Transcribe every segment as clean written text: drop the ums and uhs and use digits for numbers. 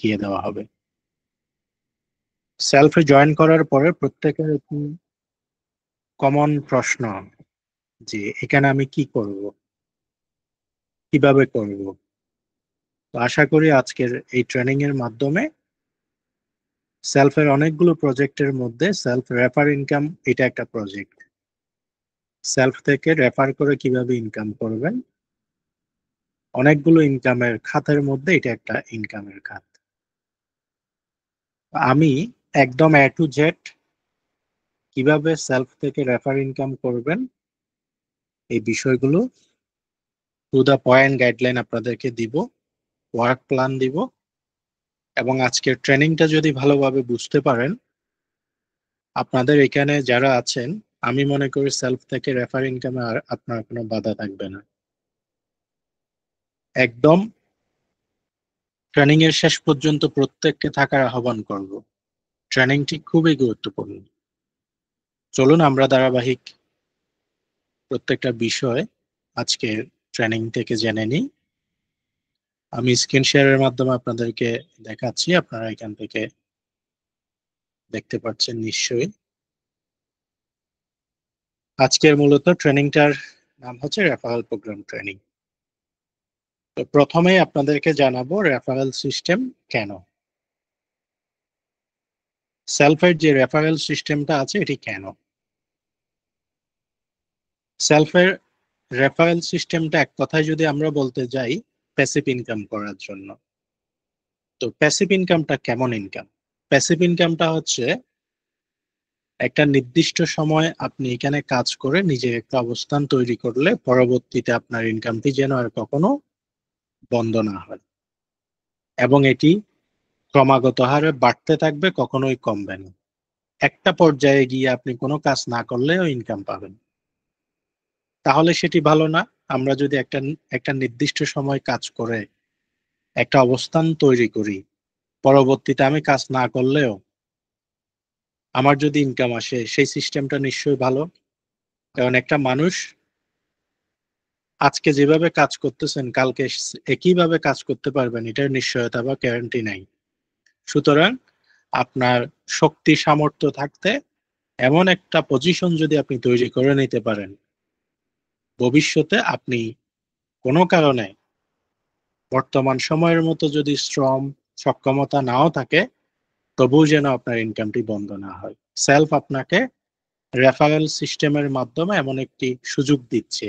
দেখিয়ে দেওয়া হবে। সেলফে জয়েন করার পরে প্রত্যেকের কমন প্রশ্ন যে এখানে আমি কি করব, কিভাবে করব। তো আশা করি আজকের এই ট্রেনিং এর মাধ্যমে সেলফের অনেকগুলো প্রজেক্টের মধ্যে সেলফ রেফার ইনকাম এটা একটা প্রজেক্ট। সেলফ থেকে রেফার করে কিভাবে ইনকাম করবেন, অনেকগুলো ইনকামের খাতের মধ্যে এটা একটা ইনকামের খাত। আমি একদম এ টু জেড কিভাবে সেলফ থেকে রেফার ইনকাম করবেন এই বিষয়গুলো টু দা পয়েন্ট গাইডলাইন আপনাদেরকে দিব, ওয়ার্ক প্ল্যান দিব। এবং আজকের ট্রেনিংটা যদি ভালোভাবে বুঝতে পারেন, আপনাদের এখানে যারা আছেন আমি মনে করি সেলফ থেকে রেফার ইনকামে আর আপনার কোনো বাধা থাকবে না। একদম ট্রেনিং এর শেষ পর্যন্ত প্রত্যেককে থাকার আহ্বান করব। ট্রেনিংটি খুবই গুরুত্বপূর্ণ। চলুন আমরা ধারাবাহিক প্রত্যেকটা বিষয় আজকে ট্রেনিং থেকে জেনে নিই। আমি স্ক্রিন শেয়ারের মাধ্যমে আপনাদেরকে দেখাচ্ছি, আপনারা এখান থেকে দেখতে পাচ্ছেন নিশ্চয়ই। আজকের মূলত ট্রেনিংটার নাম হচ্ছে রেফারেল প্রোগ্রাম ট্রেনিং। তো প্রথমেই আপনাদেরকে জানাবো রেফারেল সিস্টেম কেন, সেলফের যে রেফারেল সিস্টেমটা আছে এটি কেন। সেলফের রেফারেল সিস্টেমটা এক কথায় যদি আমরা বলতে যাই প্যাসিভ ইনকাম করার জন্য। তো প্যাসিভ ইনকামটা কেমন ইনকাম? প্যাসিভ ইনকামটা হচ্ছে একটা নির্দিষ্ট সময় আপনি এখানে কাজ করে নিজের একটা অবস্থান তৈরি করলে পরবর্তীতে আপনার ইনকামটি যেন আর কখনো বন্ধ না হয়, এবং এটি ক্রমাগত হারে বাড়তে থাকবে, কখনোই কমবে না। একটা পর্যায়ে গিয়ে আপনি কোনো কাজ না করলেও ইনকাম পাবেন, তাহলে সেটি ভালো না? আমরা যদি একটা একটা নির্দিষ্ট সময় কাজ করে একটা অবস্থান তৈরি করি, পরবর্তীতে আমি কাজ না করলেও আমার যদি ইনকাম আসে, সেই সিস্টেমটা নিশ্চয়ই ভালো। কারণ একটা মানুষ আজকে যেভাবে কাজ করতেছেন কালকে একইভাবে কাজ করতে পারবেন এটার নিশ্চয়তা বা গ্যারান্টি নাই। সুতরাং আপনার শক্তি সামর্থ্য থাকতে এমন একটা পজিশন যদি আপনি তৈরি করে নিতে পারেন, ভবিষ্যতে আপনি কোনো কারণে বর্তমান সময়ের মতো যদি শ্রম সক্ষমতা নাও থাকে, তবুও যেন আপনার ইনকামটি বন্ধ না হয়। সেলফ আপনাকে রেফারেল সিস্টেমের মাধ্যমে এমন একটি সুযোগ দিচ্ছে,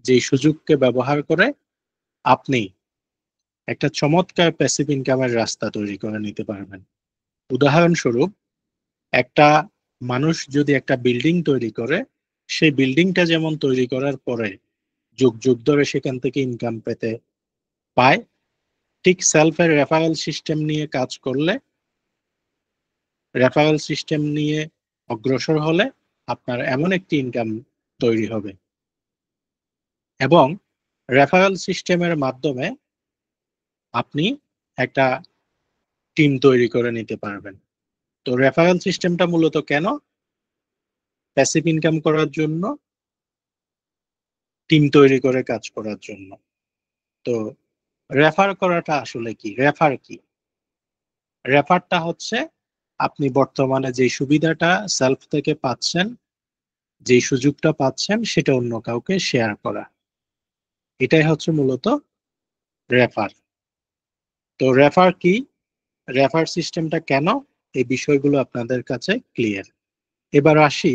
যে সুযোগকে ব্যবহার করে আপনি একটা চমৎকার প্যাসিভ ইনকামের রাস্তা তৈরি করে নিতে পারবেন। উদাহরণস্বরূপ, একটা মানুষ যদি একটা বিল্ডিং তৈরি করে, সেই বিল্ডিংটা যেমন তৈরি করার পরে যুগ যুগ ধরে সেখান থেকে ইনকাম পেতে পায়, ঠিক সেলফের রেফারেল সিস্টেম নিয়ে কাজ করলে, রেফারেল সিস্টেম নিয়ে অগ্রসর হলে আপনার এমন একটি ইনকাম তৈরি হবে। এবং রেফারেল সিস্টেমের মাধ্যমে আপনি একটা টিম তৈরি করে নিতে পারবেন। তো রেফারেল সিস্টেমটা মূলত কেন? প্যাসিভ ইনকাম করার জন্য, টিম তৈরি করে কাজ করার জন্য। তো রেফার করাটা আসলে কি? রেফার কি? রেফারটা হচ্ছে আপনি বর্তমানে যে সুবিধাটা সেলফ থেকে পাচ্ছেন, যে সুযোগটা পাচ্ছেন সেটা অন্য কাউকে শেয়ার করা, এটাই হচ্ছে মূলত রেফার। তো রেফার কি, রেফার সিস্টেমটা কেন, এই বিষয়গুলো আপনাদের কাছে ক্লিয়ার। এবার আসি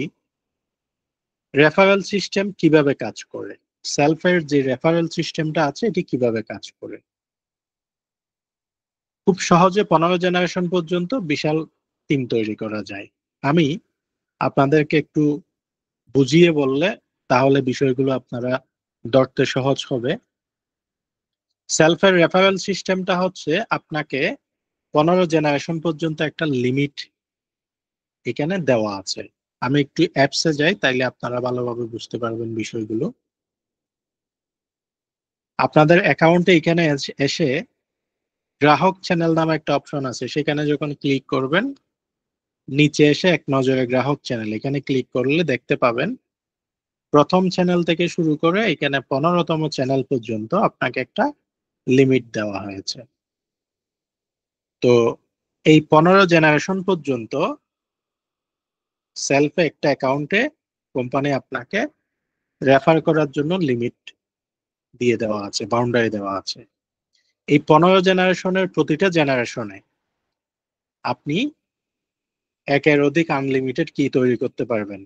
রেফারেল সিস্টেম কিভাবে কাজ করে, সেলফের যে রেফারেল সিস্টেমটা আছে এটি কিভাবে কাজ করে। খুব সহজে 15 জেনারেশন পর্যন্ত বিশাল টিম তৈরি করা যায়। আমি আপনাদেরকে একটু বুঝিয়ে বললে তাহলে বিষয়গুলো আপনারা ধরতে সহজ হবে। সেলফের রেফারেল সিস্টেমটা হচ্ছে আপনাকে 15 জেনারেশন পর্যন্ত একটা লিমিট এখানে দেওয়া আছে। আমি একটু অ্যাপসে যাই, তাইলে আপনারা ভালোভাবে বুঝতে পারবেন বিষয়গুলো। আপনাদের অ্যাকাউন্টে এখানে এসে গ্রাহক চ্যানেল নামে একটা অপশন আছে, সেখানে যখন ক্লিক করবেন নিচে এসে এক নজরে গ্রাহক চ্যানেল এখানে ক্লিক করলে দেখতে পাবেন প্রথম চ্যানেল থেকে শুরু করে এখানে 15তম চ্যানেল পর্যন্ত আপনাকে একটা লিমিট দেওয়া হয়েছে। তো এই 15 জেনারেশন পর্যন্ত সেলফে একটা অ্যাকাউন্টে কোম্পানি আপনাকে রেফার করার জন্য লিমিট দিয়ে দেওয়া আছে, বাউন্ডারি দেওয়া আছে। এই 15 জেনারেশনের প্রতিটা জেনারেশনে আপনি একের অধিক আনলিমিটেড কি তৈরি করতে পারবেন,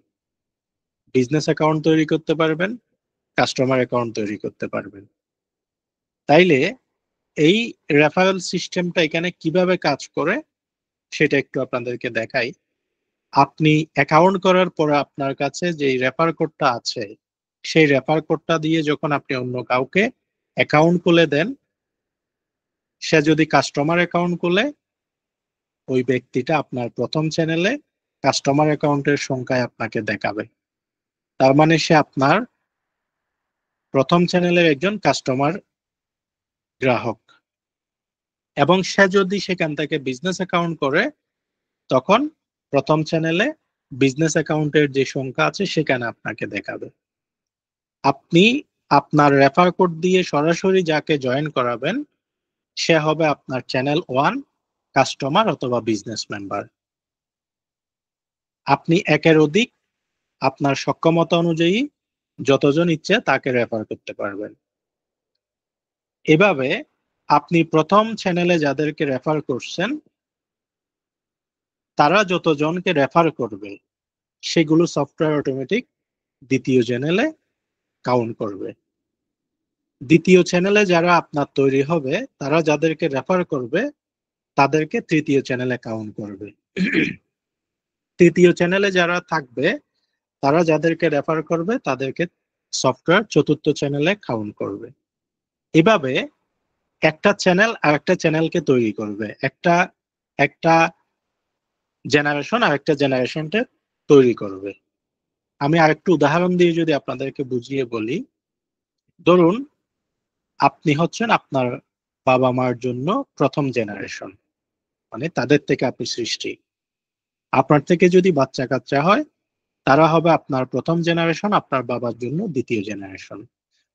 বিজনেস অ্যাকাউন্ট তৈরি করতে পারবেন, কাস্টমার অ্যাকাউন্ট তৈরি করতে পারবেন। তাইলে এই রেফারেল সিস্টেমটা এখানে কিভাবে কাজ করে সেটা একটু আপনাদেরকে দেখাই। আপনি অ্যাকাউন্ট করার পরে আপনার কাছে যে রেফার কোডটা আছে, সেই রেফার কোডটা দিয়ে যখন আপনি অন্য কাউকে অ্যাকাউন্ট খুলে দেন, সে যদি কাস্টমার অ্যাকাউন্ট খুলে, ওই ব্যক্তিটা আপনার প্রথম চ্যানেলে কাস্টমার অ্যাকাউন্টের সংখ্যায় আপনাকে দেখাবে। তার মানে সে আপনার প্রথম চ্যানেলের একজন কাস্টমার গ্রাহক। এবং সে যদি সেখান থেকে বিজনেস অ্যাকাউন্ট করে, তখন প্রথম চ্যানেলে বিজনেস অ্যাকাউন্টের যে সংখ্যা আছে সেখানে আপনাকে দেখাবে। আপনি আপনার রেফার কোড দিয়ে সরাসরি যাকে জয়েন করাবেন, সে হবে আপনার চ্যানেল 1 কাস্টমার অথবা বিজনেস মেম্বার। আপনি একের অধিক আপনার সক্ষমতা অনুযায়ী যতজন ইচ্ছে তাকে রেফার করতে পারবেন। এভাবে আপনি প্রথম চ্যানেলে যাদেরকে রেফার করছেন, তারা যতজনকে রেফার করবে সেগুলো সফটওয়্যার অটোমেটিক দ্বিতীয় চ্যানেলে কাউন্ট করবে। দ্বিতীয় চ্যানেলে যারা আপনার তৈরি হবে, তারা যাদেরকে রেফার করবে তাদেরকে তৃতীয় চ্যানেলে কাউন্ট করবে। তৃতীয় চ্যানেলে যারা থাকবে, তারা যাদেরকে রেফার করবে তাদেরকে সফটওয়্যার চতুর্থ চ্যানেলে কাউন্ট করবে। এভাবে একটা চ্যানেল আর একটা চ্যানেলকে তৈরি করবে, একটা একটা জেনারেশন আর একটা জেনারেশনকে তৈরি করবে। আমি আরেকটু উদাহরণ দিয়ে যদি আপনাদেরকে বুঝিয়ে বলি, ধরুন আপনি হচ্ছেন আপনার বাবা মার জন্য প্রথম জেনারেশন, মানে তাদের থেকে আপনি সৃষ্টি। আপনার থেকে যদি বাচ্চা কাচ্চা হয়, তারা হবে আপনার প্রথম জেনারেশন, আপনার বাবার জন্য দ্বিতীয় জেনারেশন।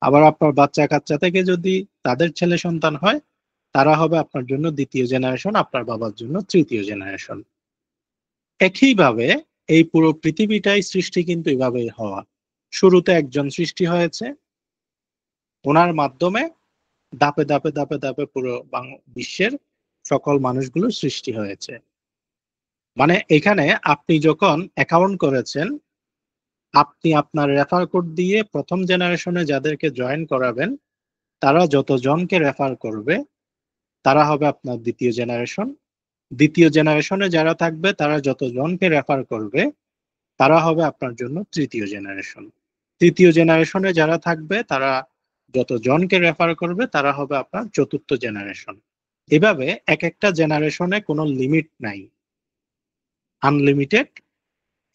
আবার আপনার বাচ্চা কাচ্চা থেকে যদি তাদের ছেলে সন্তান হয়, তারা হবে আপনার জন্য দ্বিতীয় জেনারেশন, আপনার বাবার জন্য তৃতীয় জেনারেশন। একইভাবে এই পুরো পৃথিবীটাই সৃষ্টি কিন্তু এভাবেই হওয়া। শুরুতে একজন সৃষ্টি হয়েছে, ওনার মাধ্যমে ধাপে ধাপে ধাপে ধাপে পুরো বিশ্বের সকল মানুষগুলো সৃষ্টি হয়েছে। মানে এখানে আপনি যখন অ্যাকাউন্ট করেছেন, আপনি আপনার রেফার কোড দিয়ে প্রথম জেনারেশনে যাদেরকে জয়েন করাবেন, তারা যতজনকে রেফার করবে তারা হবে আপনার দ্বিতীয় জেনারেশন। দ্বিতীয় জেনারেশনে যারা থাকবে তারা যতজনকে রেফার করবে তারা হবে আপনার জন্য তৃতীয় জেনারেশন। তৃতীয় জেনারেশনে যারা থাকবে তারা যতজনকে রেফার করবে তারা হবে আপনার চতুর্থ জেনারেশন। এভাবে এক একটা জেনারেশনে কোনো লিমিট নাই, আনলিমিটেড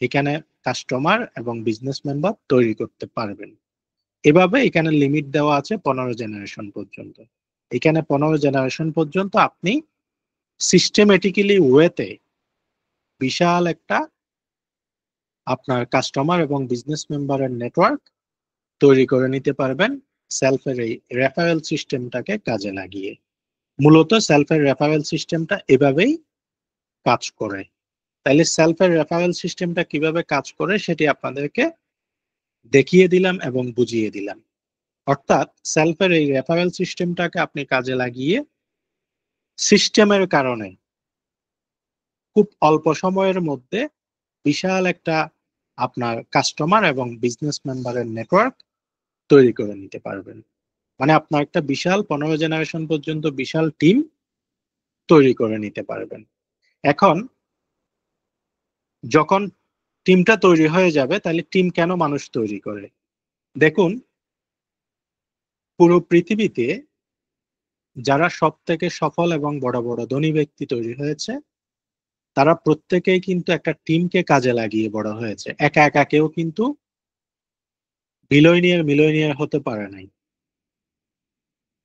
এখানে কাস্টমার এবং বিজনেস মেম্বার তৈরি করতে পারবেন। এভাবে এখানে লিমিট দেওয়া আছে 15 জেনারেশন পর্যন্ত। এখানে 15 জেনারেশন পর্যন্ত আপনি সিস্টেমেটিক্যালি ওয়েতে বিশাল একটা আপনার কাস্টমার এবং বিজনেস মেম্বারের নেটওয়ার্ক তৈরি করে নিতে পারবেন সেলফের এই রেফারেল সিস্টেমটাকে কাজে লাগিয়ে। মূলত সেলফের রেফারেল সিস্টেমটা এভাবেই কাজ করে। তাইলে সেলফের রেফারেল সিস্টেমটা কিভাবে কাজ করে সেটি আপনাদেরকে দেখিয়ে দিলাম এবং বুঝিয়ে দিলাম। অর্থাৎ সেলফের এই রেফারেল সিস্টেমটাকে আপনি কাজে লাগিয়ে সিস্টেমের কারণে খুব অল্প সময়ের মধ্যে বিশাল একটা আপনার কাস্টমার এবং বিজনেস মেম্বারের নেটওয়ার্ক তৈরি করে নিতে পারবেন। মানে আপনার একটা বিশাল 15 জেনারেশন পর্যন্ত বিশাল টিম তৈরি করে নিতে পারবেন। এখন যখন টিমটা তৈরি হয়ে যাবে, তাহলে টিম কেন মানুষ তৈরি করে? দেখুন, পুরো পৃথিবীতে যারা সব থেকে সফল এবং বড় বড় ধনী ব্যক্তি তৈরি হয়েছে, তারা প্রত্যেকেই কিন্তু একটা টিমকে কাজে লাগিয়ে বড় হয়েছে। একা একা কেউ কিন্তু মিলিয়নিয়ার হতে পারে নাই।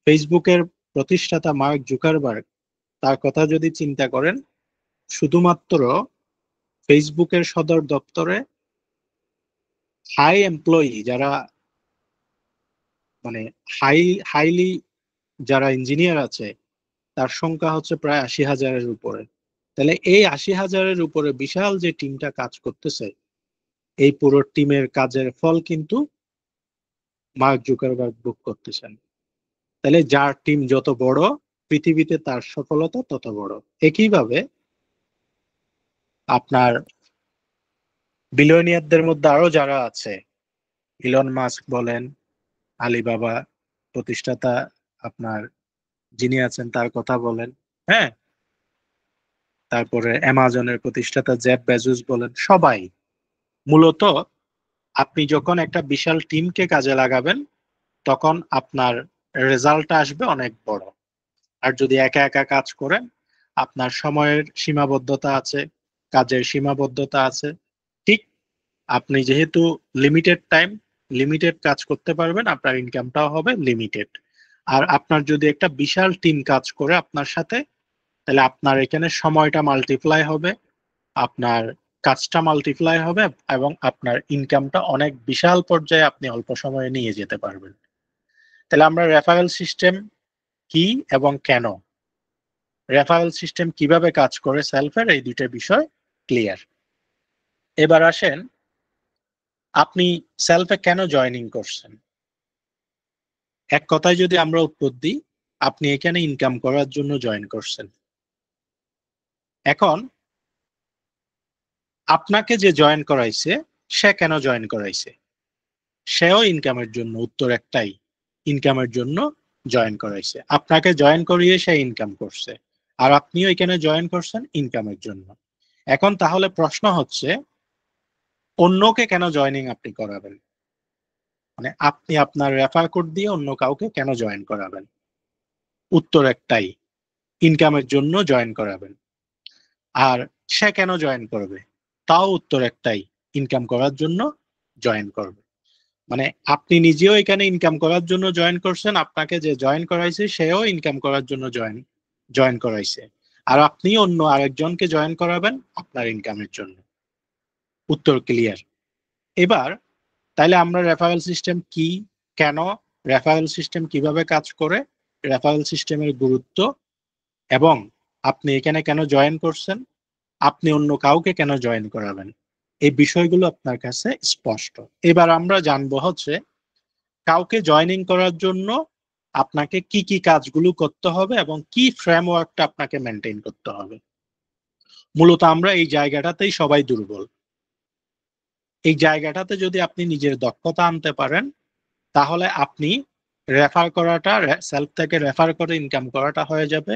ফেসবুকের প্রতিষ্ঠাতা মার্ক জুকারবার্গ, তার কথা যদি চিন্তা করেন, শুধুমাত্র ফেসবুকের সদর দপ্তরে হাই এমপ্লয়ি যারা, মানে হাইলি যারা ইঞ্জিনিয়ার আছে, তার সংখ্যা হচ্ছে প্রায় ৮০,০০০-এর উপরে। তাহলে এই ৮০,০০০-এর উপরে বিশাল যে টিমটা কাজ করতেছে, এই পুরো টিমের কাজের ফল কিন্তু মার্ক জুকারবার্গ বুক করতেছেন। তাহলে যার টিম যত বড়, পৃথিবীতে তার সফলতা তত বড়। একইভাবে আপনার বিলিয়নিয়ারদের মধ্যে আরো যারা আছে, ইলন মাস্ক বলেন, আলিবাবা প্রতিষ্ঠাতা আপনার যিনি আছেন তার কথা বলেন, হ্যাঁ, তারপরে অ্যামাজনের প্রতিষ্ঠাতা জেফ বেজোস বলেন, সবাই মূলত আপনি যখন একটা বিশাল টিমকে কাজে লাগাবেন তখন আপনার রেজাল্টটা আসবে অনেক বড়। আর যদি একা একা কাজ করেন, আপনার সময়ের সীমাবদ্ধতা আছে, কাজের সীমাবদ্ধতা আছে, ঠিক আপনি যেহেতু লিমিটেড টাইম, লিমিটেড কাজ করতে পারবেন, আপনার ইনকামটাও হবে লিমিটেড। আর আপনার যদি একটা বিশাল টিম কাজ করে আপনার সাথে, তাহলে আপনার এখানে সময়টা মাল্টিপ্লাই হবে, আপনার কাজটা মাল্টিপ্লাই হবে, এবং আপনার ইনকামটা অনেক বিশাল পর্যায়ে আপনি অল্প সময়ে নিয়ে যেতে পারবেন। তাহলে আমরা রেফারেল সিস্টেম কি এবং কেন, রেফারেল সিস্টেম কিভাবে কাজ করে সেলফের, এই দুইটা বিষয় ক্লিয়ার। এবার আসেন, আপনি সেলফে কেন জয়েনিং করছেন? এক কথায় যদি আমরা উত্তর দিই, আপনি এখানে ইনকাম করার জন্য জয়েন করছেন। এখন আপনাকে যে জয়েন করাইছে, সে কেন জয়েন করাইছে? সেও ইনকামের জন্য। উত্তর একটাই, ইনকামের জন্য জয়েন করাইছে। আপনাকে জয়েন করিয়ে সে ইনকাম করছে, আর আপনিও এখানে জয়েন করছেন ইনকামের জন্য। এখন তাহলে প্রশ্ন হচ্ছে, অন্যকে কেন জয়েনিং আপনি করাবেন? মানে আপনি আপনার রেফার কোড দিয়ে অন্য কাউকে কেন জয়েন করাবেন? উত্তর একটাই, ইনকামের জন্য জয়েন করাবেন। আর সে কেন জয়েন করবে? তাও উত্তর একটাই, ইনকাম করার জন্য জয়েন করবে। মানে আপনি নিজেও এখানে ইনকাম করার জন্য জয়েন করছেন, আপনাকে যে জয়েন করাইছে সেও ইনকাম করার জন্য জয়েন করাইছে, আর আপনি অন্য আরেকজনকে জয়েন করাবেন আপনার ইনকামের জন্য। উত্তর ক্লিয়ার। এবার তাইলে আমরা রেফারেল সিস্টেম কি, কেন, রেফারেল সিস্টেম কিভাবে কাজ করে, রেফারেল সিস্টেমের গুরুত্ব, এবং আপনি এখানে কেন জয়েন করছেন, আপনি অন্য কাউকে কেন জয়েন করাবেন, এই বিষয়গুলো আপনার কাছে স্পষ্ট। এবার আমরা জানবো হচ্ছে কাউকে জয়েনিং করার জন্য আপনাকে কি কি কাজগুলো করতে হবে এবং কি ফ্রেমওয়ার্কটা আপনাকে মেনটেন করতে হবে। মূলত আমরা এই জায়গাটাতেই সবাই দুর্বল। এই জায়গাটাতে যদি আপনি নিজের দক্ষতা আনতে পারেন, তাহলে আপনি রেফার করাটা, সেলফ থেকে রেফার করে ইনকাম করাটা হয়ে যাবে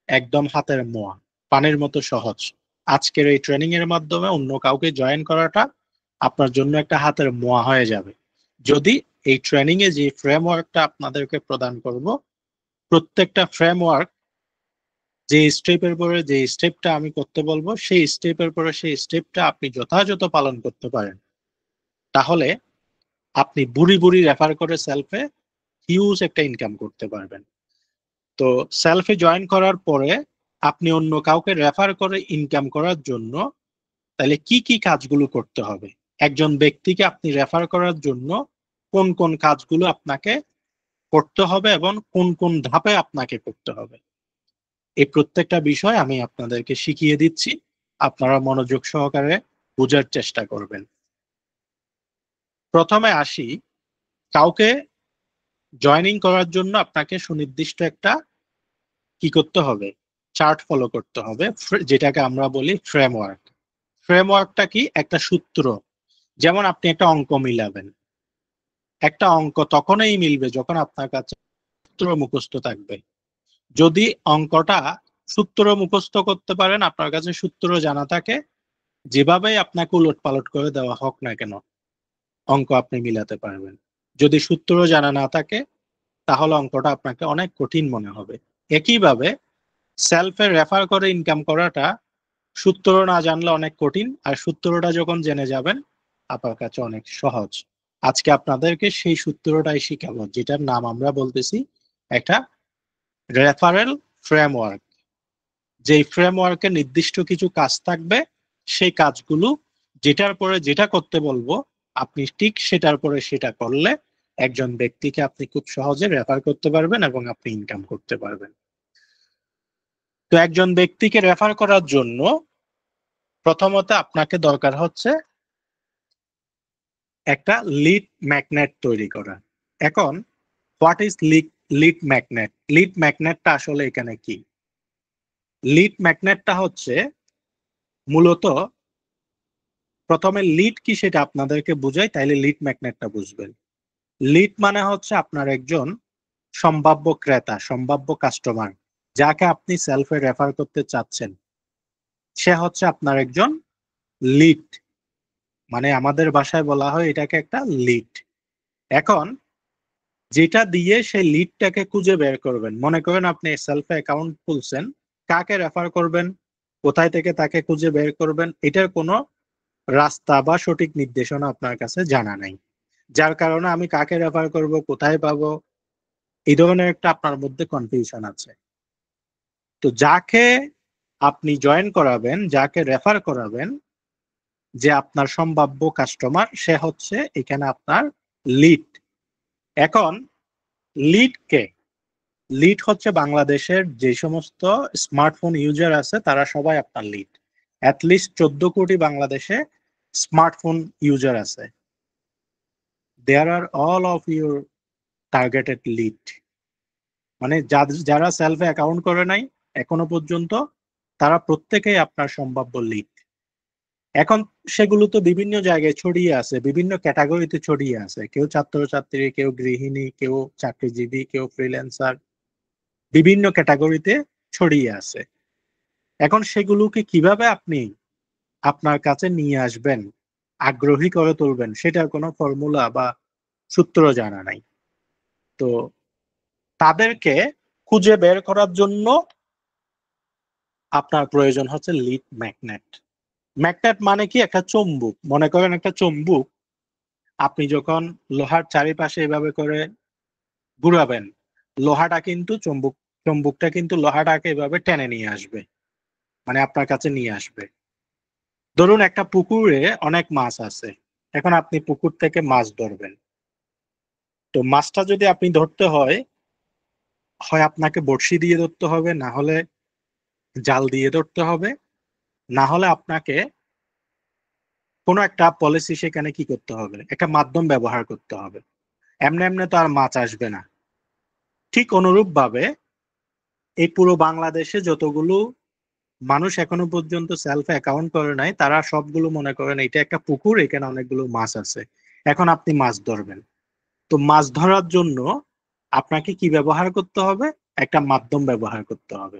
একদম হাতের মোয়া, পানির মতো সহজ। আজকের এই ট্রেনিং এর মাধ্যমে অন্য কাউকে জয়েন করাটা আপনার জন্য একটা হাতের মোয়া হয়ে যাবে, যদি এই ট্রেনিং এ যে ফ্রেমওয়ার্কটা আপনাদেরকে প্রদান করব, প্রত্যেকটা ফ্রেমওয়ার্ক যে স্টেপের পরে যে স্টেপটা আমি করতে বলবো, সেই স্টেপের পরে সেই স্টেপটা আপনি যথাযথ পালন করতে পারেন, তাহলে আপনি বুড়ি বুড়ি রেফার করে সেলফে হিউজ একটা ইনকাম করতে পারবেন। তো সেলফে জয়েন করার পরে আপনি অন্য কাউকে রেফার করে ইনকাম করার জন্য তাহলে কি কি কাজগুলো করতে হবে, একজন ব্যক্তিকে আপনি রেফার করার জন্য কোন কোন কাজগুলো আপনাকে করতে হবে এবং কোন কোন ধাপে আপনাকে করতে হবে, এই প্রত্যেকটা বিষয় আমি আপনাদেরকে শিখিয়ে দিচ্ছি। আপনারা মনোযোগ সহকারে বোঝার চেষ্টা করবেন। প্রথমে আসি, কাউকে জয়েনিং করার জন্য আপনাকে সুনির্দিষ্ট একটা কি করতে হবে, চার্ট ফলো করতে হবে, যেটাকে আমরা বলি ফ্রেমওয়ার্ক। ফ্রেমওয়ার্কটা কি? একটা সূত্র। যেমন আপনি একটা অঙ্ক মিলাবেন, একটা অঙ্ক তখনই মিলবে যখন আপনার কাছে সূত্র মুখস্থ থাকবে। যদি অঙ্কটা সূত্র মুখস্থ করতে পারেন, আপনার কাছে সূত্র জানা থাকে, যেভাবেই আপনাকে উলট পালট করে দেওয়া হোক না কেন, অঙ্ক আপনি মিলাতে পারবেন। যদি সূত্র জানা না থাকে, তাহলে অঙ্কটা আপনাকে অনেক কঠিন মনে হবে। একইভাবে সেলফে রেফার করে ইনকাম করাটা সূত্র না জানলে অনেক কঠিন, আর সূত্রটা যখন জেনে যাবেন আপনার কাছে অনেক সহজ। আজকে আপনাদেরকে সেই সূত্রটাই শিখাবো, যেটার নাম আমরা বলতেছি একটা রেফারেল ফ্রেমওয়ার্ক। যেই ফ্রেমওয়ার্কে নির্দিষ্ট কিছু কাজ থাকবে, সেই কাজগুলো যেটার পরে যেটা করতে বলবো আপনি ঠিক সেটার পরে সেটা করলে একজন ব্যক্তিকে আপনি খুব সহজে রেফার করতে পারবেন এবং আপনি ইনকাম করতে পারবেন। তো একজন ব্যক্তিকে রেফার করার জন্য প্রথমত আপনাকে দরকার হচ্ছে একটা লিড ম্যাগনেট তৈরি করা। এখন what is lead magnet? Lead ম্যাগনেটটা আসলে এখানে কি? লিড ম্যাগনেটটা হচ্ছে মূলত, প্রথমে লিড কি সেটা আপনাদেরকে বুঝাই, তাইলে লিড ম্যাগনেটটা বুঝবেন। লিড মানে হচ্ছে আপনার একজন সম্ভাব্য ক্রেতা, সম্ভাব্য কাস্টমার, যাকে আপনি সেলফে রেফার করতে চাচ্ছেন, সে হচ্ছে আপনার একজন লিড। মানে আমাদের ভাষায় বলা হয় এটাকে একটা লিড। এখন যেটা দিয়ে সেই লিডটাকে খুঁজে বের করবেন, মনে করেন আপনি সেলফে অ্যাকাউন্ট খুলছেন, কাকে রেফার করবেন, কোথায় থেকে তাকে খুঁজে বের করবেন, এটার কোনো রাস্তা বা সঠিক নির্দেশনা আপনার কাছে জানা নাই। যার কারণে আমি কাকে রেফার করব, কোথায় পাবো, এই ধরনের একটা আপনার মধ্যে কনফিউশন আছে। তো যাকে আপনি জয়েন করাবেন, যাকে রেফার করাবেন, যে আপনার সম্ভাব্য কাস্টমার, সে হচ্ছে এখানে আপনার লিড। এখন লিড কে? লিড হচ্ছে বাংলাদেশের যে সমস্ত স্মার্টফোন ইউজার আছে তারা সবাই আপনার লিড। অ্যাটলিস্ট 14 কোটি বাংলাদেশে স্মার্টফোন ইউজার আছে। There are all of your targeted lead. মানে যারা সেলফে অ্যাকাউন্ট করে নাই এখনো পর্যন্ত, তারা প্রত্যেকেই আপনার সম্ভাব্য লিড। এখন সেগুলো তো বিভিন্ন জায়গায় ছড়িয়ে আছে, বিভিন্ন ক্যাটাগরিতে ছড়িয়ে আছে। কেউ ছাত্রছাত্রী, কেউ গৃহিণী, কেউ চাকরিজীবী, কেউ ফ্রিল্যান্সার, বিভিন্ন ক্যাটাগরিতে ছড়িয়ে আছে। এখন সেগুলোকে কিভাবে আপনি আপনার কাছে নিয়ে আসবেন, আগ্রহী করে তুলবেন, সেটার কোনো ফর্মুলা বা সূত্র জানা নাই। তো তাদেরকে খুঁজে বের করার জন্য আপনার প্রয়োজন হচ্ছে লিড ম্যাগনেট। ম্যাগনেট মানে কি? একটা চুম্বক। মনে করেন একটা চুম্বক আপনি যখন লোহার চারিপাশে এভাবে করে ঘুরাবেন, লোহাটা কিন্তু চুম্বকটা কিন্তু লোহাটাকে এভাবে টেনে নিয়ে আসবে, মানে আপনার কাছে নিয়ে আসবে। ধরুন একটা পুকুরে অনেক মাছ আছে, এখন আপনি পুকুর থেকে মাছ ধরবেন। তো মাছটা যদি আপনি ধরতে হয়, হয় আপনাকে বড়শি দিয়ে ধরতে হবে, না হলে জাল দিয়ে ধরতে হবে, না হলে আপনাকে কোনো একটা পলিসি সেখানে কি করতে হবে, একটা মাধ্যম ব্যবহার করতে হবে। এমনি এমনি তো আর মাছ আসবে না। ঠিক অনুরূপ ভাবে এই পুরো বাংলাদেশে যতগুলো মানুষ এখনো পর্যন্ত সেলফ অ্যাকাউন্ট করে নাই, তারা সবগুলো মনে করেন এটা একটা পুকুর, এখানে অনেকগুলো মাছ আছে, এখন আপনি মাছ ধরবেন। তো মাছ ধরার জন্য আপনাকে কি ব্যবহার করতে হবে? একটা মাধ্যম ব্যবহার করতে হবে।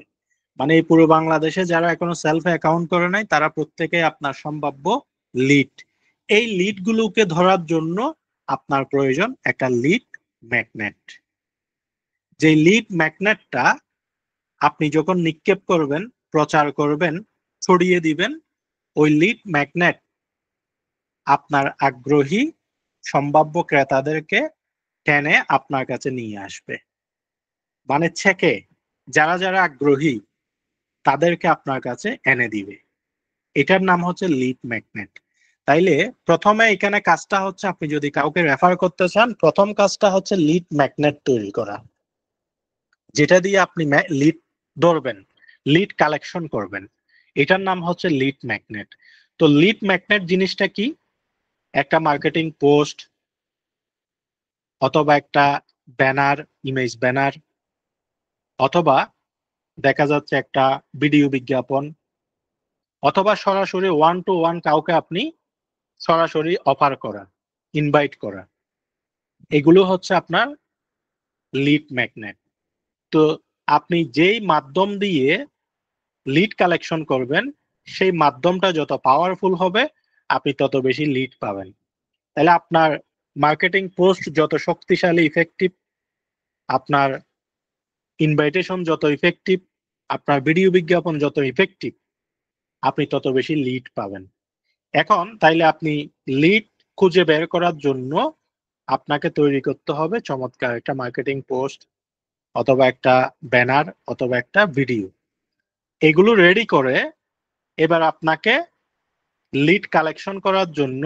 মানে এই পুরো বাংলাদেশে যারা এখনো সেলফ অ্যাকাউন্ট করে নাই, তারা প্রত্যেকে আপনার সম্ভাব্য লিড। এই লিড গুলোকে ধরার জন্য আপনার প্রয়োজন একটা লিড ম্যাগনেট। যে লিড ম্যাগনেটটা আপনি যখন নিক্ষেপ করবেন, প্রচার করবেন, ছড়িয়ে দিবেন, ওই লিড ম্যাগনেট আপনার আগ্রহী সম্ভাব্য ক্রেতাদেরকে টেনে আপনার কাছে নিয়ে আসবে। মানে ছেকে যারা যারা আগ্রহী তাদেরকে আপনার কাছে এনে দিবে। এটার নাম হচ্ছে লিড ম্যাগনেট। তাইলে প্রথমে এখানে কাজটা হচ্ছে, আপনি যদি কাউকে রেফার করতে চান, প্রথম কাজটা হচ্ছে লিড ম্যাগনেট তৈরি করা, যেটা দিয়ে আপনি লিড ধরবেন, লিড কালেকশন করবেন। এটার নাম হচ্ছে লিড ম্যাগনেট। তো লিড ম্যাগনেট জিনিসটা কি? একটা মার্কেটিং পোস্ট, অথবা একটা ব্যানার, ইমেজ ব্যানার, অথবা দেখা যাচ্ছে একটা ভিডিও বিজ্ঞাপন, অথবা সরাসরি ওয়ান টু ওয়ান কাউকে আপনি সরাসরি অফার করা, ইনভাইট করা, এগুলো হচ্ছে আপনার লিড ম্যাগনেট। তো আপনি যেই মাধ্যম দিয়ে লিড কালেকশন করবেন, সেই মাধ্যমটা যত পাওয়ারফুল হবে, আপনি তত বেশি লিড পাবেন। তাহলে আপনার মার্কেটিং পোস্ট যত শক্তিশালী, ইফেক্টিভ, আপনার ইনভাইটেশন যত ইফেক্টিভ, আপনার ভিডিও বিজ্ঞাপন যত ইফেক্টিভ, আপনি তত বেশি লিড পাবেন। এখন তাইলে আপনি লিড খুঁজে বের করার জন্য আপনাকে তৈরি করতে হবে চমৎকার একটা মার্কেটিং পোস্ট, অথবা একটা ব্যানার, অথবা একটা ভিডিও। এগুলো রেডি করে এবার আপনাকে লিড কালেকশন করার জন্য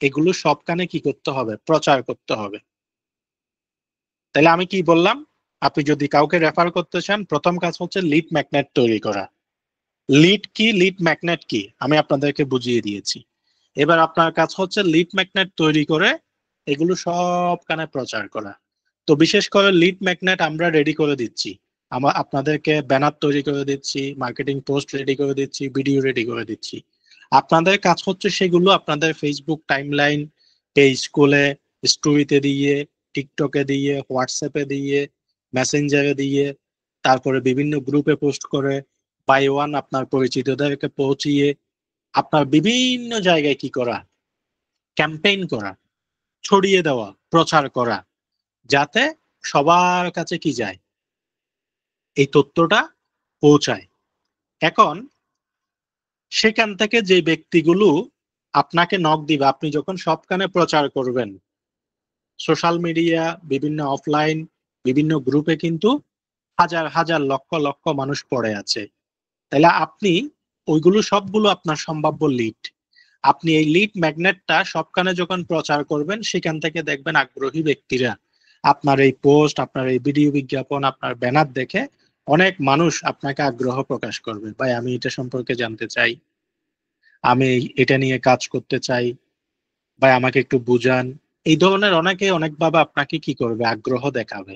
এগুলো সবখানে কি করতে হবে? প্রচার করতে হবে। তাহলে আমি কি বললাম? আপনি যদি কাউকে রেফার করতে চান, প্রথম কাজ হচ্ছে লিড ম্যাগনেট তৈরি করা। লিড কি, লিড ম্যাগনেট কি আমি আপনাদেরকে বুঝিয়ে দিয়েছি। এবার আপনার কাজ হচ্ছে লিড ম্যাগনেট তৈরি করে এগুলো সবখানে প্রচার করা। তো বিশেষ করে লিড ম্যাগনেট আমরা রেডি করে দিচ্ছি, আমরা আপনাদেরকে ব্যানার তৈরি করে দিচ্ছি, মার্কেটিং পোস্ট রেডি করে দিচ্ছি, ভিডিও রেডি করে দিচ্ছি। আপনাদের কাজ হচ্ছে সেগুলো আপনাদের ফেসবুক টাইমলাইন, পেজ খুলে, স্টোরিতে দিয়ে, টিকটকে দিয়ে, হোয়াটসঅ্যাপে দিয়ে, মেসেঞ্জারে দিয়ে, তারপরে বিভিন্ন গ্রুপে পোস্ট করে, বাই ওয়ান আপনার পরিচিতদেরকে পৌঁছিয়ে, আপনার বিভিন্ন জায়গায় কি করা, ক্যাম্পেইন করা, ছড়িয়ে দেওয়া, প্রচার করা, যাতে সবার কাছে কি যায়, এই তথ্যটা পৌঁছায়। এখন সেখান থেকে যে ব্যক্তিগুলো আপনাকে নক দিবে, আপনি যখন সবখানে প্রচার করবেন, সোশ্যাল মিডিয়া, বিভিন্ন অফলাইন, বিভিন্ন গ্রুপে কিন্তু হাজার হাজার লক্ষ লক্ষ মানুষ পড়ে আছে। তাহলে আপনি ওইগুলো সবগুলো আপনার সম্ভাব্য লিড। আপনি এই লিড ম্যাগনেটটা সবখানে যখন প্রচার করবেন, সেখান থেকে দেখবেন আগ্রহী ব্যক্তিরা আপনার এই পোস্ট, আপনার এই ভিডিও বিজ্ঞাপন, আপনার ব্যানার দেখে অনেক মানুষ আপনাকে আগ্রহ প্রকাশ করবে, ভাই আমি এটা সম্পর্কে জানতে চাই, আমি এটা নিয়ে কাজ করতে চাই, ভাই আমাকে একটু বুঝান। এই ধরনের অনেকে অনেকভাবে আপনাকে কি করবে, আগ্রহ দেখাবে।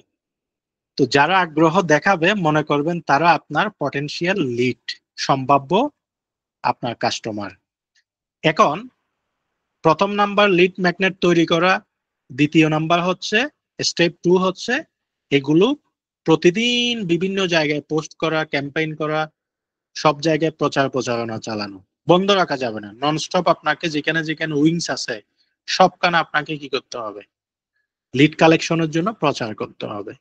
তো যারা আগ্রহ দেখাবে মনে করবেন তারা আপনার পটেনশিয়াল লিড, সম্ভাব্য আপনার কাস্টমার। এখন প্রথম নাম্বার লিড ম্যাগনেট তৈরি করা, দ্বিতীয় নাম্বার হচ্ছে, স্টেপ 2 হচ্ছে এগুলো প্রতিদিন বিভিন্ন জায়গায় পোস্ট করা, ক্যাম্পেইন করা, সব জায়গায় প্রচারণা চালানো, বন্ধ রাখা যাবে না, ননস্টপ আপনাকে যেখানে যেখানে উইংস আছে সবখানে আপনাকে কি করতে হবে, লিড কালেকশনের জন্য প্রচার করতে হবে।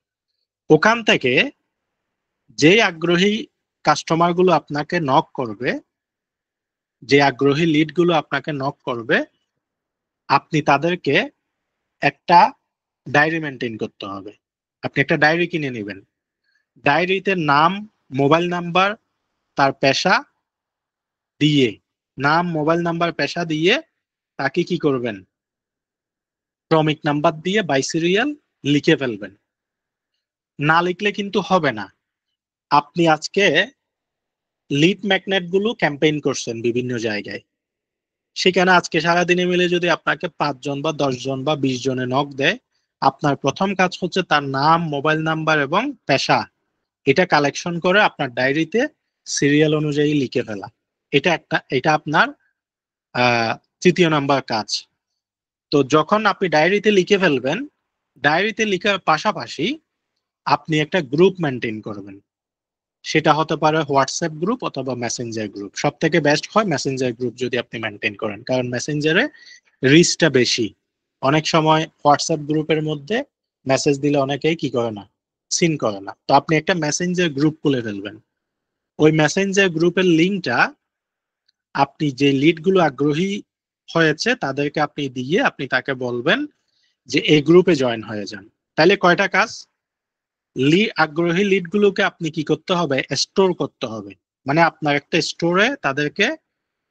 ওখান থেকে যে আগ্রহী কাস্টমার গুলো আপনাকে নক করবে, যে আগ্রহী লিড গুলো আপনাকে নক করবে, আপনি তাদেরকে একটা ডায়েরি মেনটেন করতে হবে। আপনি একটা ডায়েরি কিনে নেবেন, ডায়েরিতে নাম, মোবাইল নাম্বার, তার পেশা দিয়ে, নাম, মোবাইল নাম্বার, পেশা দিয়ে তাকে কি করবেন, ক্রমিক নাম্বার দিয়ে বাই সিরিয়াল লিখে ফেলবেন। না লিখলে কিন্তু হবে না। আপনি আজকে লিড ম্যাগনেট গুলো ক্যাম্পেইন করছেন বিভিন্ন জায়গায়, সেখানে আজকে সারাদিনে মিলে যদি আপনাকে 5 জন বা 10 জন বা 20 জনে নক দেয়, আপনার প্রথম কাজ হচ্ছে তার নাম, মোবাইল নাম্বার এবং পেশা এটা কালেকশন করে আপনার ডায়েরিতে সিরিয়াল অনুযায়ী লিখে ফেলা। এটা আপনার আহ তৃতীয় নাম্বার কাজ। তো যখন আপনি ডায়েরিতে লিখে ফেলবেন, ডায়েরিতে লিখার পাশাপাশি আপনি একটা গ্রুপ মেনটেন করবেন। সেটা হতে পারে হোয়াটসঅ্যাপ গ্রুপ অথবা মেসেঞ্জার গ্রুপ। সব থেকে বেস্ট হয় মেসেঞ্জার গ্রুপ যদি আপনি মেনটেন করেন, কারণ মেসেঞ্জারে রিস্কটা বেশি। অনেক সময় হোয়াটসঅ্যাপ গ্রুপের মধ্যে মেসেজ দিলে অনেকেই কি করে না, সিন করে না। তো আপনি একটা মেসেঞ্জার গ্রুপ খুলে ফেলবেন। ওই মেসেঞ্জার গ্রুপের লিঙ্কটা আপনি যে লিডগুলো আগ্রহী হয়েছে তাদেরকে আপনি দিয়ে আপনি তাকে বলবেন যে এই গ্রুপে জয়েন হয়ে যান। তাহলে কয়টা কাজ, আগ্রহী লিডগুলোকে আপনি কি করতে হবে, স্টোর করতে হবে। মানে আপনার একটা স্টোরে তাদেরকে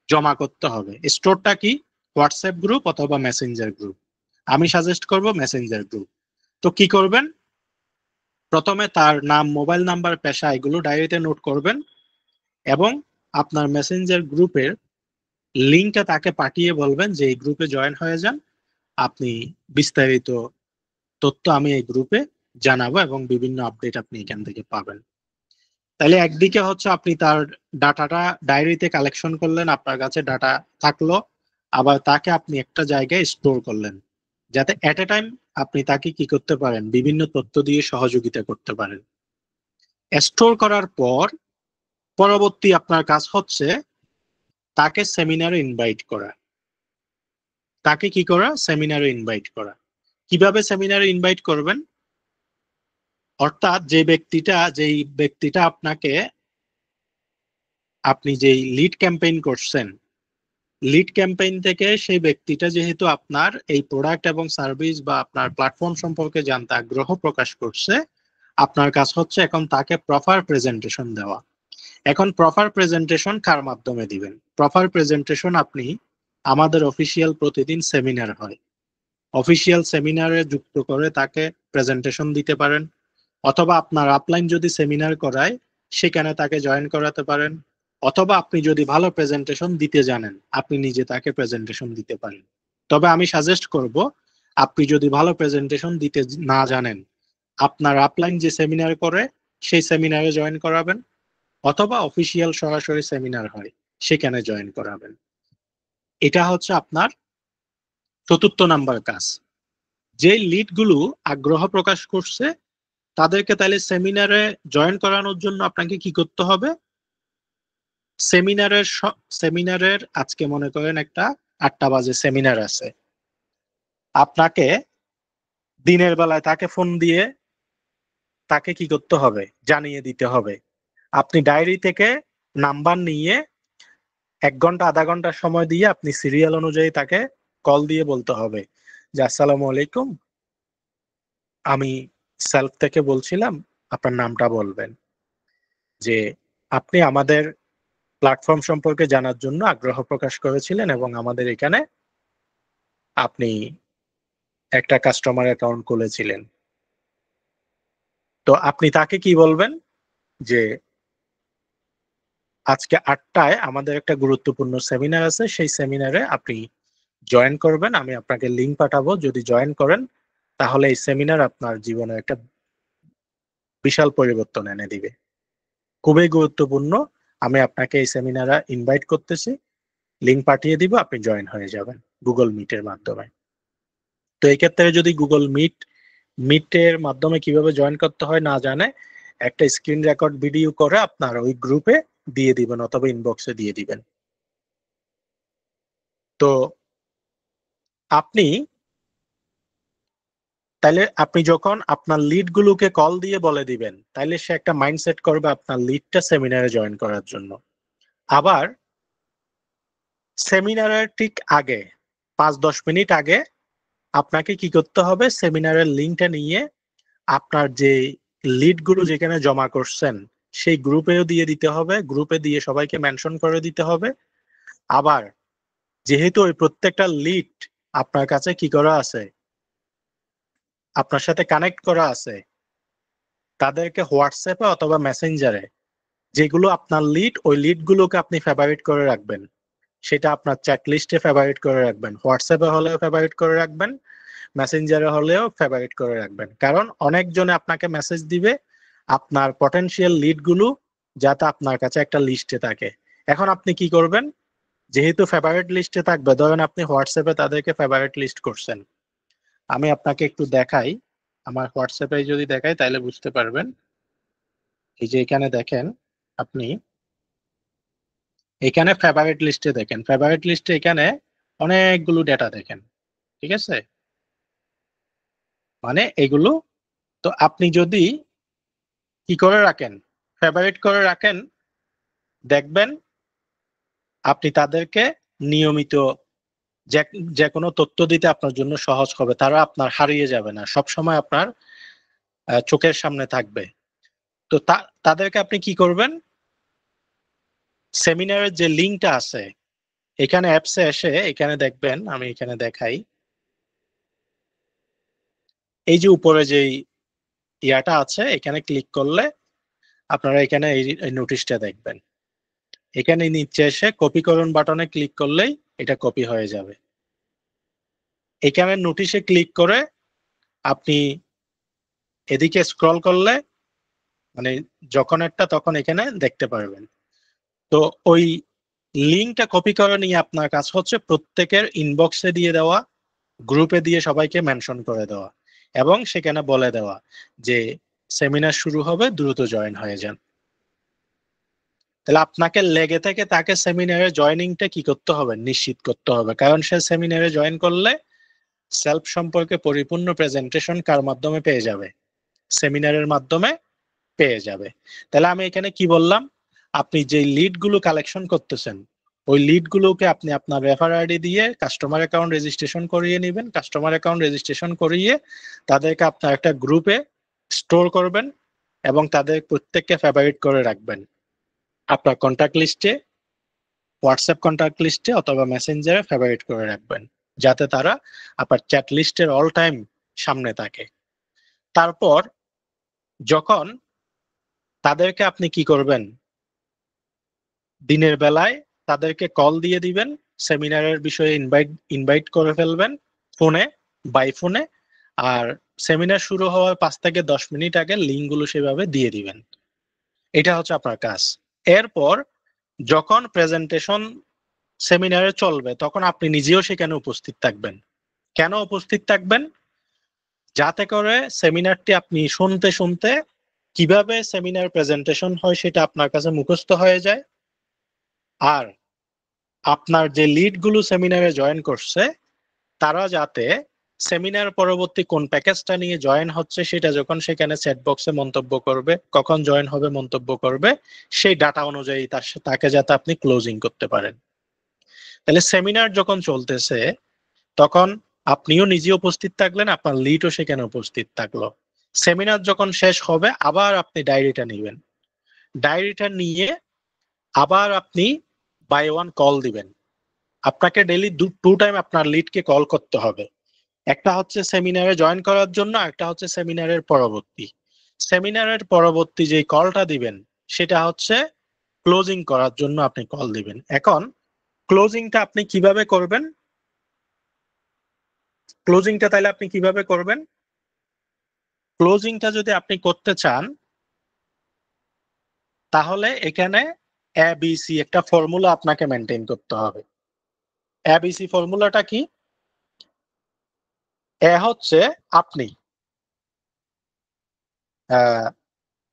জমা করতে হবে। স্টোরটা কি, হোয়াটসঅ্যাপ গ্রুপ অথবা মেসেঞ্জার গ্রুপ। আমি সাজেস্ট করব মেসেঞ্জার গ্রুপ। তো কি করবেন, প্রথমে তার নাম, মোবাইল নাম্বার, পেশা এগুলো ডায়েরিতে নোট করবেন এবং আপনার মেসেঞ্জার গ্রুপের লিঙ্কটা তাকে পাঠিয়ে বলবেন যে এই গ্রুপে জয়েন হয়ে যান, আপনি বিস্তারিত তথ্য আমি এই গ্রুপে জানাবো এবং বিভিন্ন আপডেট আপনি এখান থেকে পাবেন। তাহলে একদিকে হচ্ছে আপনি তার ডাটাটা ডায়েরিতে কালেকশন করলেন, আপনার কাছে ডাটা থাকলো, আবার তাকে আপনি একটা জায়গায় স্টোর করলেন, যাতে এট এ টাইম আপনি তাকে কি করতে পারেন, বিভিন্ন তথ্য দিয়ে সহযোগিতা করতে পারেন। স্টোর করার পর পরবর্তী আপনার কাজ হচ্ছে তাকে সেমিনারে ইনভাইট করা। তাকে কি করা, সেমিনারে ইনভাইট করা। কিভাবে সেমিনারে ইনভাইট করবেন, অর্থাৎ যেই ব্যক্তিটা আপনাকে, আপনি যেই লিড ক্যাম্পেইন করছেন, লিড ক্যাম্পেইন থেকে সেই ব্যক্তিটা যেহেতু আপনার এই প্রোডাক্ট এবং সার্ভিস বা আপনার প্ল্যাটফর্ম সম্পর্কে জানতে আগ্রহ প্রকাশ করছে, আপনার কাজ হচ্ছে এখন তাকে প্রপার প্রেজেন্টেশন দেওয়া। এখন প্রপার প্রেজেন্টেশন কার মাধ্যমে দিবেন, প্রপার প্রেজেন্টেশন আপনি, আমাদের অফিসিয়াল প্রতিদিন সেমিনার হয়, অফিসিয়াল সেমিনারে যুক্ত করে তাকে প্রেজেন্টেশন দিতে পারেন। অথবা আপনার আপলাইন যদি সেমিনার করায় সেখানে তাকে জয়েন করাতে পারেন, অথবা আপনি যদি ভালো প্রেজেন্টেশন দিতে জানেন আপনি নিজে তাকে প্রেজেন্টেশন দিতে পারেন। তবে আমি সাজেস্ট করব, আপনি যদি ভালো প্রেজেন্টেশন দিতে না জানেন, আপনার আপলাইন যে সেমিনার করে সেই সেমিনারে জয়েন করাবেন, অথবা অফিসিয়াল সরাসরি সেমিনার হয় সেখানে জয়েন করাবেন। এটা হচ্ছে আপনার 4র্থ নাম্বার কাজ। যে লিডগুলো আগ্রহ প্রকাশ করছে তাদেরকে তাহলে সেমিনারে জয়েন করানোর জন্য আপনাকে কি করতে হবে? সেমিনারের আজকে মনে করেন একটা 8টা বাজে সেমিনার আছে, আপনাকে দিনের বেলায় তাকে ফোন দিয়ে তাকে কি করতে হবে? জানিয়ে দিতে হবে। আপনি ডায়েরি থেকে নাম্বার নিয়ে 1 ঘন্টা আধা ঘন্টা সময় দিয়ে আপনি সিরিয়াল অনুযায়ী তাকে কল দিয়ে বলতে হবে যে আসসালামু আলাইকুম, আমি সেলফ থেকে বলছিলাম, আপনার নামটা বলবেন, যে আপনি আমাদের প্ল্যাটফর্ম সম্পর্কে জানার জন্য আগ্রহ প্রকাশ করেছিলেন এবং আমাদের এখানে আপনি একটা কাস্টমার অ্যাকাউন্ট খুলেছিলেন। তো আপনি তাকে কি বলবেন যে আজকে 8টায় আমাদের একটা গুরুত্বপূর্ণ সেমিনার আছে, সেই সেমিনারে আপনি জয়েন করবেন, আমি আপনাকে লিংক পাঠাবো, যদি জয়েন করেন তাহলে এই সেমিনার আপনার জীবনে একটা বিশাল পরিবর্তন এনে দিবে, খুবই গুরুত্বপূর্ণ, আমি আপনাকে এই সেমিনারে ইনভাইট করতেছি, লিংক পাঠিয়ে দিব, আপনি জয়েন হয়ে যাবেন গুগল মিটের মাধ্যমে। তো এই ক্ষেত্রে যদি গুগল মিটের মাধ্যমে কিভাবে জয়েন করতে হয় না জানে, একটা স্ক্রিন রেকর্ড ভিডিও করে আপনার ওই গ্রুপে দিয়ে দিবেন অথবা ইনবক্সে দিয়ে দিবেন। তো আপনি তাইলে আপনি যখন আপনার লিড গুলোকে কল দিয়ে বলে দিবেন, তাইলে সে একটা মাইন্ডসেট করবে আপনার লিডটা সেমিনারে জয়েন করার জন্য। আবার সেমিনারের ঠিক আগে 5-10 মিনিট আগে আপনাকে কি করতে হবে? সেমিনারের লিঙ্কটা নিয়ে আপনার যে লিড গুলো যেখানে জমা করছেন সেই গ্রুপেও দিয়ে দিতে হবে, গ্রুপে দিয়ে সবাইকে মেনশন করে দিতে হবে। আবার যেহেতু ওই প্রত্যেকটা লিড আপনার কাছে কি করা আছে, আপনার সাথে কানেক্ট করা আছে, তাদেরকে হোয়াটসঅ্যাপে অথবা মেসেঞ্জারে যেগুলো আপনার লিড, ওই লিড গুলোকে আপনি ফেভারিট করে রাখবেন, সেটা আপনার চ্যাট লিস্টে ফেভারিট করে রাখবেন, হোয়াটসঅ্যাপে হলেও ফেভারিট করে রাখবেন, মেসেঞ্জারে হলেও ফেভারিট করে রাখবেন। কারণ অনেকজনে আপনাকে মেসেজ দিবে আপনার পটেনশিয়াল লিড গুলো যাতে আপনার কাছে একটা লিস্টে থাকে। এখন আপনি কি করবেন? যেহেতু ফেভারিট লিস্টে থাকবে, ধরেন আপনি হোয়াটসঅ্যাপে তাদেরকে ফেভারিট লিস্ট করছেন, আমি আপনাকে একটু দেখাই, আমার হোয়াটসঅ্যাপে যদি দেখাই তাহলে বুঝতে পারবেন। এই যে এখানে দেখেন, আপনি এখানে ফেভারিট লিস্টে দেখেন, ফেভারিট লিস্টে এখানে অনেকগুলো ডেটা দেখেন, ঠিক আছে? মানে এগুলো, তো আপনি যদি কি করে রাখেন, ফেভারিট করে রাখেন, দেখবেন আপনি তাদেরকে নিয়মিত যে যে কোনো তথ্য দিতে আপনার জন্য সহজ হবে, তারা আপনার হারিয়ে যাবে না, সব সময় আপনার চোখের সামনে থাকবে। তো তাদেরকে আপনি কি করবেন? সেমিনারের যে লিঙ্কটা আছে এখানে অ্যাপসে এসে এখানে দেখবেন, আমি এখানে দেখাই, এই যে উপরে যে ইয়াটা আছে এখানে ক্লিক করলে আপনারা এখানে এই নোটিশটা দেখবেন, এখানে নিচে এসে কপি করুন বাটনে ক্লিক করলেই এটা কপি হয়ে যাবে। এখানে নোটিশে ক্লিক করে আপনি এদিকে স্ক্রল করলে মানে যখন একটা তখন এখানে দেখতে পারবেন। তো ওই লিঙ্কটা কপি করে নিয়ে আপনার কাজ হচ্ছে প্রত্যেকের ইনবক্সে দিয়ে দেওয়া, গ্রুপে দিয়ে সবাইকে মেনশন করে দেওয়া এবং সেখানে বলে দেওয়া যে সেমিনার শুরু হবে, দ্রুত জয়েন হয়ে যান। তাহলে আপনাকে লেগে থেকে তাকে সেমিনারে জয়েনিংটা কি করতে হবে? নিশ্চিত করতে হবে, কারণ সে সেমিনারে জয়েন করলে সেলফ সম্পর্কে পরিপূর্ণ প্রেজেন্টেশন কার মাধ্যমে পেয়ে যাবে? সেমিনারের মাধ্যমে পেয়ে যাবে। তাহলে আমি এখানে কি বললাম? আপনি যে লিড গুলো কালেকশন করতেছেন ওই লিড গুলোকে আপনি আপনার রেফার আইডি দিয়ে কাস্টমার অ্যাকাউন্ট রেজিস্ট্রেশন করিয়ে নেবেন, কাস্টমার অ্যাকাউন্ট রেজিস্ট্রেশন করিয়ে তাদেরকে আপনার একটা গ্রুপে স্টোর করবেন এবং তাদের প্রত্যেককে ফেভারিট করে রাখবেন আপনার কন্ট্যাক্ট লিস্টে, হোয়াটসঅ্যাপ কন্ট্যাক্ট লিস্টে অথবা মেসেঞ্জারে ফেভারিট করে রাখবেন, যাতে তারা আপনার চ্যাট লিস্টের অল টাইম সামনে থাকে। তারপর যখন তাদেরকে আপনি কি করবেন, দিনের বেলায় তাদেরকে কল দিয়ে দিবেন, সেমিনারের বিষয়ে ইনভাইট করে ফেলবেন ফোনে, বাই ফোনে। আর সেমিনার শুরু হওয়ার 5 থেকে 10 মিনিট আগে লিঙ্কগুলো সেভাবে দিয়ে দিবেন। এটা হচ্ছে আপনার কাজ। এরপর যখন প্রেজেন্টেশন সেমিনারে চলবে তখন আপনি নিজেও সেখানে উপস্থিত থাকবেন। কেন উপস্থিত থাকবেন? যাতে করে সেমিনারটি আপনি শুনতে শুনতে কিভাবে সেমিনার প্রেজেন্টেশন হয় সেটা আপনার কাছে মুখস্থ হয়ে যায়। আর আপনার যে লিডগুলো সেমিনারে জয়েন করছে তারা যাতে সেমিনার পরবর্তী কোন প্যাকেজটা নিয়ে জয়েন হচ্ছে সেটা যখন সেখানে চ্যাট বক্সে মন্তব্য করবে, কখন জয়েন হবে মন্তব্য করবে, সেই ডাটা অনুযায়ী তাকে যাতে আপনি ক্লোজিং করতে পারেন। তাহলে সেমিনার যখন চলতেছে তখন আপনিও নিজে উপস্থিত থাকলেন, আপনার লিডও সেখানে উপস্থিত থাকলো। সেমিনার যখন শেষ হবে আবার আপনি ডায়েরিটা নেবেন, ডায়েরিটা নিয়ে আবার আপনি বাই ওয়ান কল দিবেন। আপনাকে ডেইলি 2 টাইম আপনার লিডকে কল করতে হবে। একটা হচ্ছে সেমিনারে জয়েন করার জন্য, একটা হচ্ছে সেমিনারের পরবর্তী। সেমিনারের পরবর্তী যে কলটা দিবেন সেটা হচ্ছে ক্লোজিং করার জন্য আপনি কল দিবেন। এখন ক্লোজিংটা আপনি কিভাবে করবেন? ক্লোজিংটা তাহলে আপনি কিভাবে করবেন? ক্লোজিংটা যদি আপনি করতে চান তাহলে এখানে এবিসি একটা ফর্মুলা আপনাকে মেনটেন করতে হবে। এবিসি ফর্মুলাটা কি? এ হচ্ছে আপনি,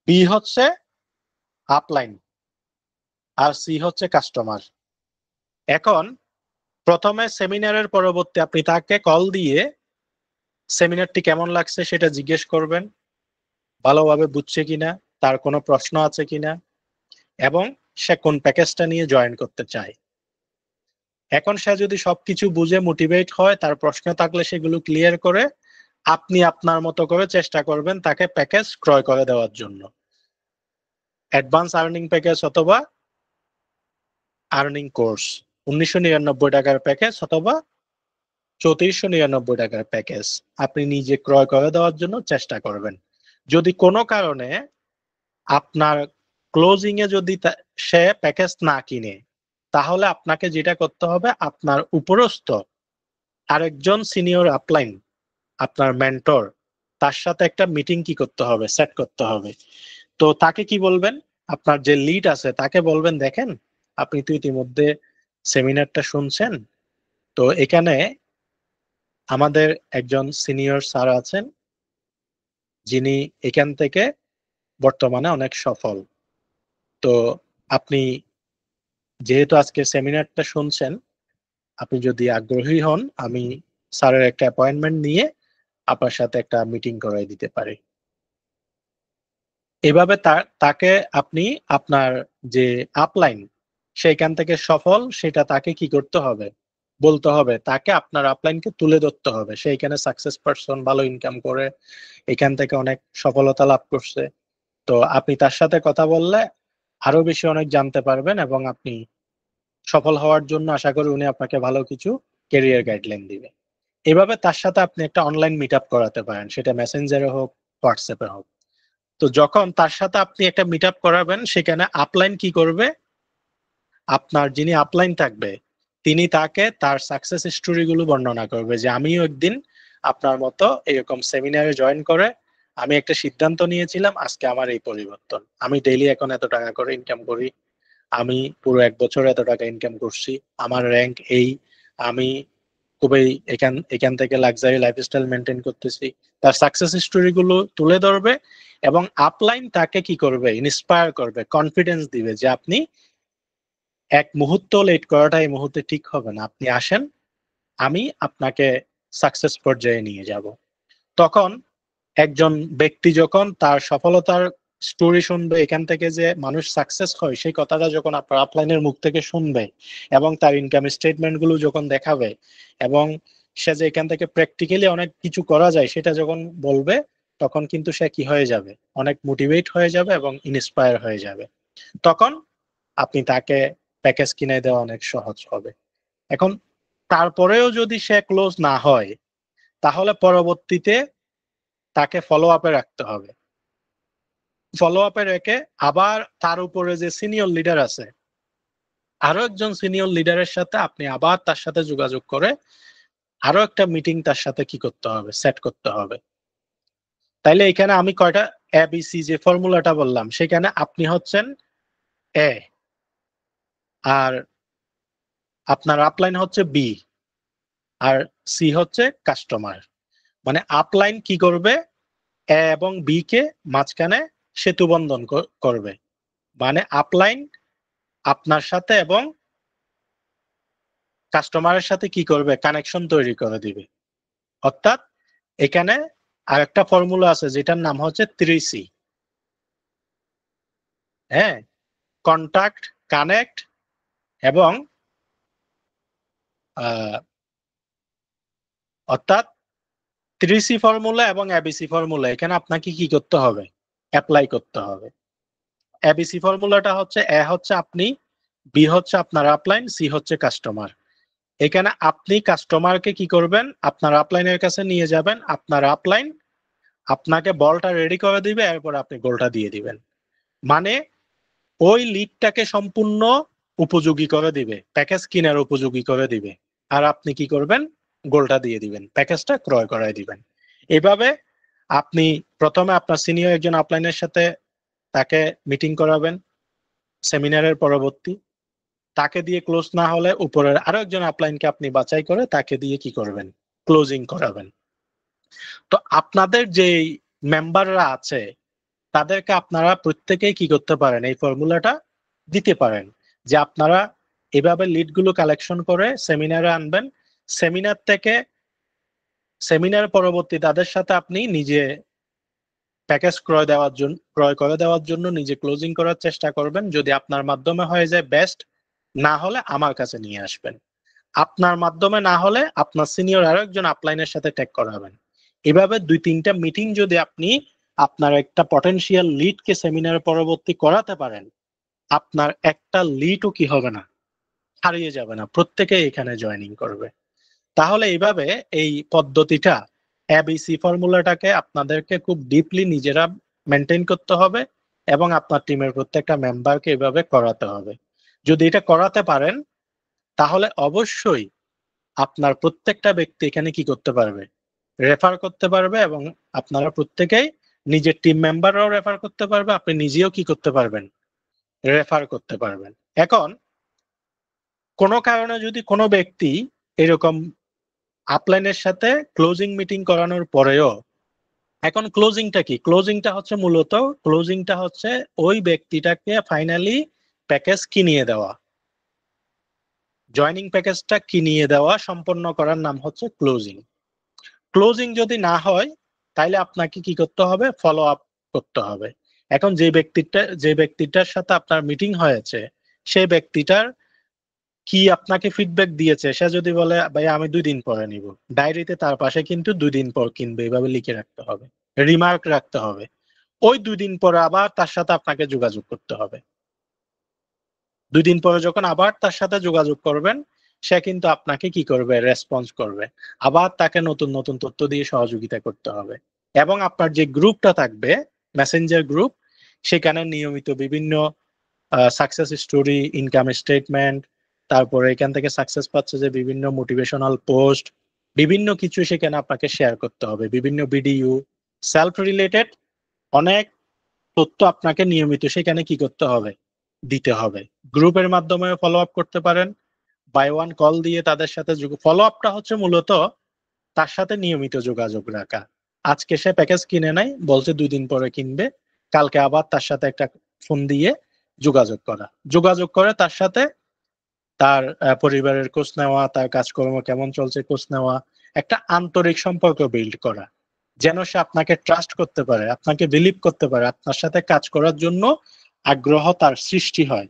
বি হচ্ছে আপলাইন, আর সি হচ্ছে কাস্টমার। এখন প্রথমে সেমিনারের পরবর্তী আপনি তাকে কল দিয়ে সেমিনারটি কেমন লাগছে সেটা জিজ্ঞেস করবেন, ভালোভাবে বুঝছে কিনা, তার কোনো প্রশ্ন আছে কিনা, এবং সে কোন প্যাকেজটা নিয়ে জয়েন করতে চায়। এখন সে যদি সবকিছু বুঝে মোটিভেট হয়, তার প্রশ্ন থাকলে সেগুলো ক্লিয়ার করে আপনি আপনার মতো করে চেষ্টা করবেন তাকে প্যাকেজ ক্রয় করে দেওয়ার জন্য। অ্যাডভান্স আর্নিং প্যাকেজ অথবা আর্নিং কোর্স, 1999 টাকার প্যাকেজ অথবা 3499 টাকার প্যাকেজ আপনি নিজে ক্রয় করে দেওয়ার জন্য চেষ্টা করবেন। যদি কোনো কারণে আপনার ক্লোজিং এ যদি সে প্যাকেজ না কিনে, তাহলে আপনাকে যেটা করতে হবে, আপনার উপরস্থ আরেকজন সিনিয়র আপলাইন, আপনার মেন্টর, তার সাথে একটা মিটিং কি করতে হবে, সেট করতে হবে। তো তাকে কি বলবেন? আপনার যে লিড আছে তাকে বলবেন, দেখেন আপনি তো ইতিমধ্যে সেমিনারটা শুনছেন, তো এখানে আমাদের একজন সিনিয়র স্যার আছেন যিনি এখান থেকে বর্তমানে অনেক সফল। তো আপনি যেহেতু আজকে সেমিনারটা শুনছেন, আপনি যদি আগ্রহী হন আমি স্যারের একটা অ্যাপয়েন্টমেন্ট নিয়ে আপনার সাথে একটা মিটিং করাই দিতে পারি। এভাবে তাকে আপনি আপনার যে আপলাইন সেইখান থেকে সফল সেটা তাকে কি করতে হবে, বলতে হবে। তাকে আপনার আপলাইনকে তুলে ধরতে হবে, সেইখানে সাকসেস পারসন, ভালো ইনকাম করে এখান থেকে অনেক সফলতা লাভ করছে। তো আপনি তার সাথে কথা বললে আরো বেশি অনেক জানতে পারবেন এবং আপনি সফল হওয়ার জন্য আশা করি উনি আপনাকে ভালো কিছু ক্যারিয়ার গাইডলাইন দিবে। এভাবে তার সাথে আপনি একটা অনলাইন মিট আপ করাতে পারেন, সেটা মেসেঞ্জারে হোক, হোয়াটসঅ্যাপে হোক। তো যখন তার সাথে আপনি একটা মিট আপ করাবেন সেখানে আপলাইন কি করবে, আপনার যিনি আপলাইন থাকবে তিনি তাকে তার সাকসেস স্টোরি গুলো বর্ণনা করবে, যে আমিও একদিন আপনার মতো এরকম সেমিনারে জয়েন করে আমি একটা সিদ্ধান্ত নিয়েছিলাম, আজকে আমার এই পরিবর্তন, আমি ডেইলি এখন এত টাকা করে ইনকাম করি, আমি পুরো 1 বছর এত টাকা ইনকাম করছি, আমার র্যাঙ্ক এই, আমি খুবই এখান এখান থেকে লাক্সারি লাইফস্টাইল মেনটেন করতেছি। তার সাকসেস স্টোরি গুলো তুলে ধরবে এবং আপলাইন তাকে কি করবে, ইন্সপায়ার করবে, কনফিডেন্স দিবে যে আপনি এক মুহূর্ত লেট করাটা এই মুহূর্তে ঠিক হবে না, আপনি আসেন, আমি আপনাকে সাকসেস পর্যায়ে নিয়ে যাব। তখন একজন ব্যক্তি যখন তার সফলতার স্টোরি শুনবে, এখান থেকে যে মানুষ সাকসেস হয় সেই কথাটা যখন আপনার আপলাইনের মুখ থেকে শুনবে এবং তার ইনকাম স্টেটমেন্ট গুলো যখন দেখাবে এবং সে যে এখান থেকে প্র্যাকটিক্যালি অনেক কিছু করা যায় সেটা যখন বলবে, তখন কিন্তু সে কি হয়ে যাবে, অনেক মোটিভেট হয়ে যাবে এবং ইন্সপায়ার হয়ে যাবে। তখন আপনি তাকে প্যাকেজ কিনে দেওয়া অনেক সহজ হবে। এখন তারপরেও যদি সে ক্লোজ না হয় তাহলে পরবর্তীতে তাকে ফলো আপে রাখতে হবে। ফলো আপে রেখে আবার তার উপরে যে সিনিয়র লিডার আছে, আরো একজন সিনিয়র লিডারের সাথে আপনি আবার তার সাথে যোগাযোগ করে আরো একটা মিটিং তার সাথে কি করতে হবে, সেট করতে হবে। তাইলে এখানে আমি কয়টা এবিসি যে ফর্মুলাটা বললাম, সেখানে আপনি হচ্ছেন এ, আর আপনার আপলাইন হচ্ছে বি, আর সি হচ্ছে কাস্টমার। মানে আপলাইন কি করবে, এ এবং বি কে মাঝখানে সেতু বন্ধন করবে। মানে আপলাইন আপনার সাথে এবং কাস্টমারের সাথে কি করবে, কানেকশন তৈরি করে দিবে। অর্থাৎ এখানে আরেকটা ফর্মুলা আছে যেটার নাম হচ্ছে 3C। হ্যাঁ, কন্টাক্ট, কানেক্ট এবং অর্থাৎ 3C ফর্মুলা এবং এবিসি ফর্মুলা এখানে আপনাকে কি করতে হবে, অ্যাপ্লাই করতে হবে। এবিসি ফর্মুলাটা হচ্ছে এ হচ্ছে আপনি, বি হচ্ছে আপনার আপলাইন, সি হচ্ছে কাস্টমার। এখানে আপনি কাস্টমারকে কি করবেন, আপনার আপলাইনের কাছে নিয়ে যাবেন, আপনার আপলাইন আপনাকে বলটা রেডি করে দিবে, এরপর আপনি গোলটা দিয়ে দিবেন। মানে ওই লিডটাকে সম্পূর্ণ উপযোগী করে দিবে, প্যাকেজ কেনার উপযোগী করে দিবে, আর আপনি কি করবেন, গোলটা দিয়ে দিবেন, প্যাকেজটা ক্রয় করায় দিবেন। এভাবে আপনি প্রথমে আপনার সিনিয়র একজন আপলাইনের সাথে তাকে মিটিং করাবেন সেমিনারের পরবর্তী, তাকে দিয়ে ক্লোজ না হলে উপরের আরো একজন আপলাইনকে আপনি বাছাই করে তাকে দিয়ে কি করবেন, ক্লোজিং করাবেন। তো আপনাদের যে মেম্বাররা আছে তাদেরকে আপনারা প্রত্যেকেই কি করতে পারেন, এই ফর্মুলাটা দিতে পারেন যে আপনারা এভাবে লিডগুলো কালেকশন করে সেমিনারে আনবেন। সেমিনার থেকে সেমিনার পরবর্তী তাদের সাথে আপনি নিজে প্যাকেজ ক্রয় করে দেওয়ার জন্য নিজে ক্লোজিং করার চেষ্টা করবেন। যদি আপনার মাধ্যমে হয়ে যায় বেস্ট, না হলে আমার কাছে নিয়ে আসবেন। আপনার মাধ্যমে না হলে আপনার সিনিয়র আরো একজন আপলাইনের সাথে ট্যাগ করাবেন। এভাবে 2-3টা মিটিং যদি আপনি আপনার একটা পটেনশিয়াল লিডকে সেমিনার পরবর্তী করাতে পারেন, আপনার একটা লিডও কি হবে না, হারিয়ে যাবে না, প্রত্যেকে এখানে জয়েনিং করবে। তাহলে এইভাবে এই পদ্ধতিটা, এবিসি ফর্মুলাটাকে আপনাদেরকে খুব ডিপলি নিজেরা মেনটেন করতে হবে এবং আপনার টিমের প্রত্যেকটা মেম্বারকে এভাবে করাতে হবে। যদি এটা করাতে পারেন তাহলে অবশ্যই আপনার প্রত্যেকটা ব্যক্তি এখানে কি করতে পারবে, রেফার করতে পারবে, এবং আপনারা প্রত্যেকেই নিজের টিম মেম্বাররাও রেফার করতে পারবে, আপনি নিজেও কি করতে পারবেন, রেফার করতে পারবেন। এখন কোনো কারণে যদি কোনো ব্যক্তি এরকম আপলাইনের সাথে ক্লোজিং মিটিং করানোর পরেও, এখন ক্লোজিংটা কি, ক্লোজিংটা হচ্ছে মূলত ক্লোজিংটা হচ্ছে ওই ব্যক্তিটাকে ফাইনালি প্যাকেজ কিনিয়ে দেওয়া, জয়নিং প্যাকেজটা কিনিয়ে দেওয়া সম্পন্ন করার নাম হচ্ছে ক্লোজিং। ক্লোজিং যদি না হয় তাহলে আপনাকে কি করতে হবে, ফলো আপ করতে হবে। এখন যে ব্যক্তিটার সাথে আপনার মিটিং হয়েছে সেই ব্যক্তিটার কি আপনাকে ফিডব্যাক দিয়েছে, সে যদি বলে ভাই আমি 2 দিন পরে নিব, ডায়েরিতে তার পাশে কিন্তু 2 দিন পর কিনবে এভাবে লিখে রাখতে হবে, রিমার্ক রাখতে হবে। ওই 2 দিন পরে আবার তার সাথে আপনাকে যোগাযোগ করতে হবে। 2 দিন পরে যখন আবার তার সাথে যোগাযোগ করবেন, সে কিন্তু আপনাকে কি করবে, রেসপন্স করবে, আবার তাকে নতুন নতুন তথ্য দিয়ে সহযোগিতা করতে হবে। এবং আপনার যে গ্রুপটা থাকবে, মেসেঞ্জার গ্রুপ, সেখানে নিয়মিত বিভিন্ন সাকসেস স্টোরি, ইনকাম স্টেটমেন্ট, তারপরে এখান থেকে সাকসেস পাচ্ছে যে বিভিন্ন মোটিভেশনাল পোস্ট, বিভিন্ন কিছু সেখানে আপনাকে শেয়ার করতে হবে, বিভিন্ন ভিডিও, সেলফ রিলেটেড অনেক তথ্য আপনাকে নিয়মিত সেখানে কি করতে হবে, দিতে হবে। গ্রুপের মাধ্যমে ফলো আপ করতে পারেন, বাই ওয়ান কল দিয়ে তাদের সাথে ফলো আপটা হচ্ছে মূলত তার সাথে নিয়মিত যোগাযোগ রাখা। আজকে সে প্যাকেজ কিনে নাই, বলছে 2 দিন পরে কিনবে, কালকে আবার তার সাথে একটা ফোন দিয়ে যোগাযোগ করা, যোগাযোগ করে তার সাথে তার পরিবারের খোঁজ নেওয়া, তার কাজকর্ম কেমন চলছে খোঁজ নেওয়া, একটা আন্তরিক সম্পর্ক বিল্ড করা, যেন সে আপনাকে ট্রাস্ট করতে পারে, আপনাকে বিলিভ করতে পারে, আপনার সাথে কাজ করার জন্য আগ্রহ তার সৃষ্টি হয়।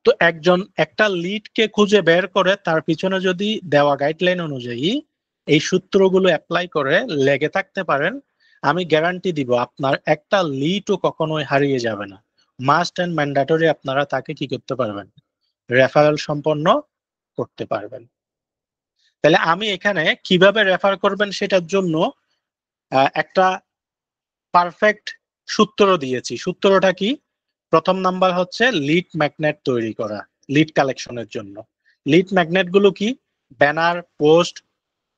তো একজন একটা লিডকে খুঁজে বের করে তার পিছনে যদি দেওয়া গাইডলাইন অনুযায়ী এই সূত্রগুলো অ্যাপ্লাই করে লেগে থাকতে পারেন, আমি গ্যারান্টি দিব আপনার একটা লিডও কখনোই হারিয়ে যাবে না। মাস্ট এন্ড ম্যান্ডেটরি আপনারা তাকে কি করতে পারবেন, রেফারেল সম্পন্ন করতে পারবেন। তাহলে আমি এখানে কিভাবে রেফার করবেন সেটার জন্য একটা পারফেক্ট সূত্র দিয়েছি। সূত্রটা কি? প্রথম নাম্বার হচ্ছে লিড ম্যাগনেট তৈরি করা লিড কালেকশনের জন্য। লিড ম্যাগনেট গুলো কি? ব্যানার, পোস্ট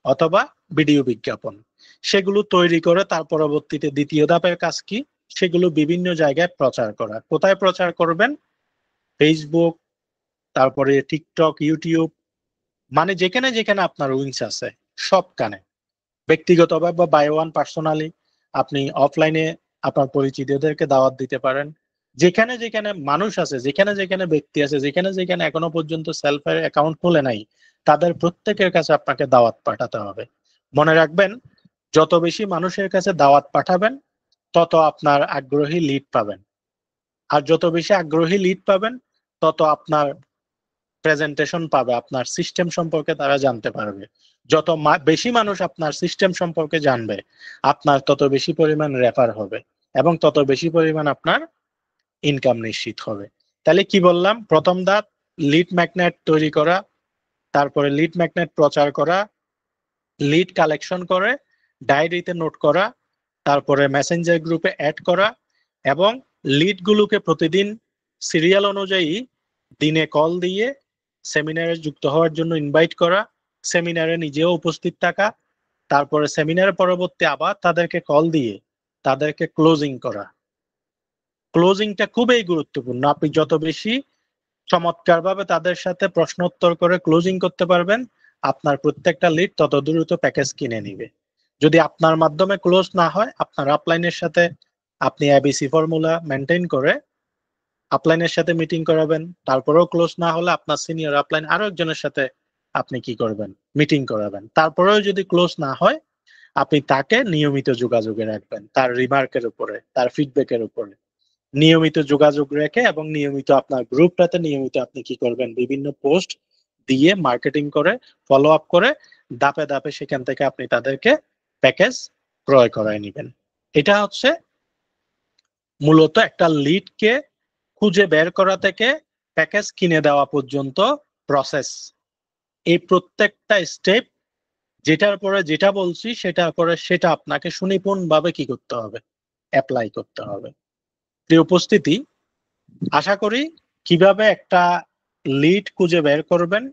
অথবা ভিডিও বিজ্ঞাপন। সেগুলো তৈরি করে তার পরবর্তীতে দ্বিতীয় ধাপের কাজ কি? সেগুলো বিভিন্ন জায়গায় প্রচার করা। কোথায় প্রচার করবেন? ফেসবুক, তারপরে টিকটক, ইউটিউব, মানে যেখানে যেখানে আপনার উইংস আছে সবখানে। ব্যক্তিগতভাবে বা বাই ওয়ান পার্সোনালি আপনি অফলাইনে আপনার পরিচিতদেরকে দাওয়াত দিতে পারেন। যেখানে যেখানে মানুষ আছে, যেখানে যেখানে ব্যক্তি আছে, যেখানে যেখানে এখনো পর্যন্ত সেলফের অ্যাকাউন্ট খুলে নাই, তাদের প্রত্যেকের কাছে আপনাকে দাওয়াত পাঠাতে হবে। মনে রাখবেন, যত বেশি মানুষের কাছে দাওয়াত পাঠাবেন তত আপনার আগ্রহী লিড পাবেন। আর যত বেশি আগ্রহী লিড পাবেন তত আপনার প্রেজেন্টেশন পাবে, আপনার সিস্টেম সম্পর্কে তারা জানতে পারবে। যত বেশি মানুষ আপনার সিস্টেম সম্পর্কে জানবে, আপনার তত বেশি পরিমাণ রেফার হবে এবং তত বেশি পরিমাণ আপনার ইনকাম নিশ্চিত হবে। তাহলে কি বললাম? প্রথম ধাপ লিড ম্যাগনেট তৈরি করা, তারপরে লিড ম্যাগনেট প্রচার করা, লিড কালেকশন করে ডায়েরিতে নোট করা, তারপরে মেসেঞ্জার গ্রুপে অ্যাড করা এবং লিড গুলোকে প্রতিদিন সিরিয়াল অনুযায়ী দিনে কল দিয়ে সেমিনারে যুক্ত হওয়ার জন্য ইনভাইট করা, সেমিনারে নিজেও উপস্থিত থাকা, তারপরে সেমিনারের পরবর্তী আবার তাদেরকে কল দিয়ে তাদেরকে ক্লোজিং করা। ক্লোজিংটা খুবই গুরুত্বপূর্ণ। আপনি যত বেশি চমৎকারভাবে তাদের সাথে প্রশ্নোত্তর করে ক্লোজিং করতে পারবেন, আপনার প্রত্যেকটা লিড তত দ্রুত প্যাকেজ কিনে নিবে। যদি আপনার মাধ্যমে ক্লোজ না হয়, আপনার আপলাইনের সাথে আপনি এবিসি ফর্মুলা মেনটেন করে আপলাইনের সাথে মিটিং করাবেন। তারপরেও ক্লোজ না হলে আপনার সিনিয়র আপলাইন আরো একজনের সাথে আপনি কি করবেন? মিটিং করাবেন। তারপরেও যদি ক্লোজ না হয়, আপনি তাকে নিয়মিত যোগাযোগে রাখবেন, তার রিমার্কের উপরে, তার ফিডব্যাকের উপরে নিয়মিত যোগাযোগ রেখে এবং নিয়মিত আপনার গ্রুপটাতে নিয়মিত আপনি কি করবেন? বিভিন্ন পোস্ট দিয়ে মার্কেটিং করে ফলো আপ করে ধাপে ধাপে সেখান থেকে আপনি তাদেরকে প্যাকেজ ক্রয় করায় নেবেন। এটা হচ্ছে মূলত একটা লিডকে খুঁজে বের করা থেকে প্যাকেজ কিনে দেওয়া পর্যন্ত প্রসেস। এই প্রত্যেকটা স্টেপ যেটার পরে যেটা বলছি সেটার পরে সেটা আপনাকে সুনিপুণভাবে কি করতে হবে? অ্যাপ্লাই করতে হবে। প্রিয় উপস্থিতি, আশা করি কিভাবে একটা লিড খুঁজে বের করবেন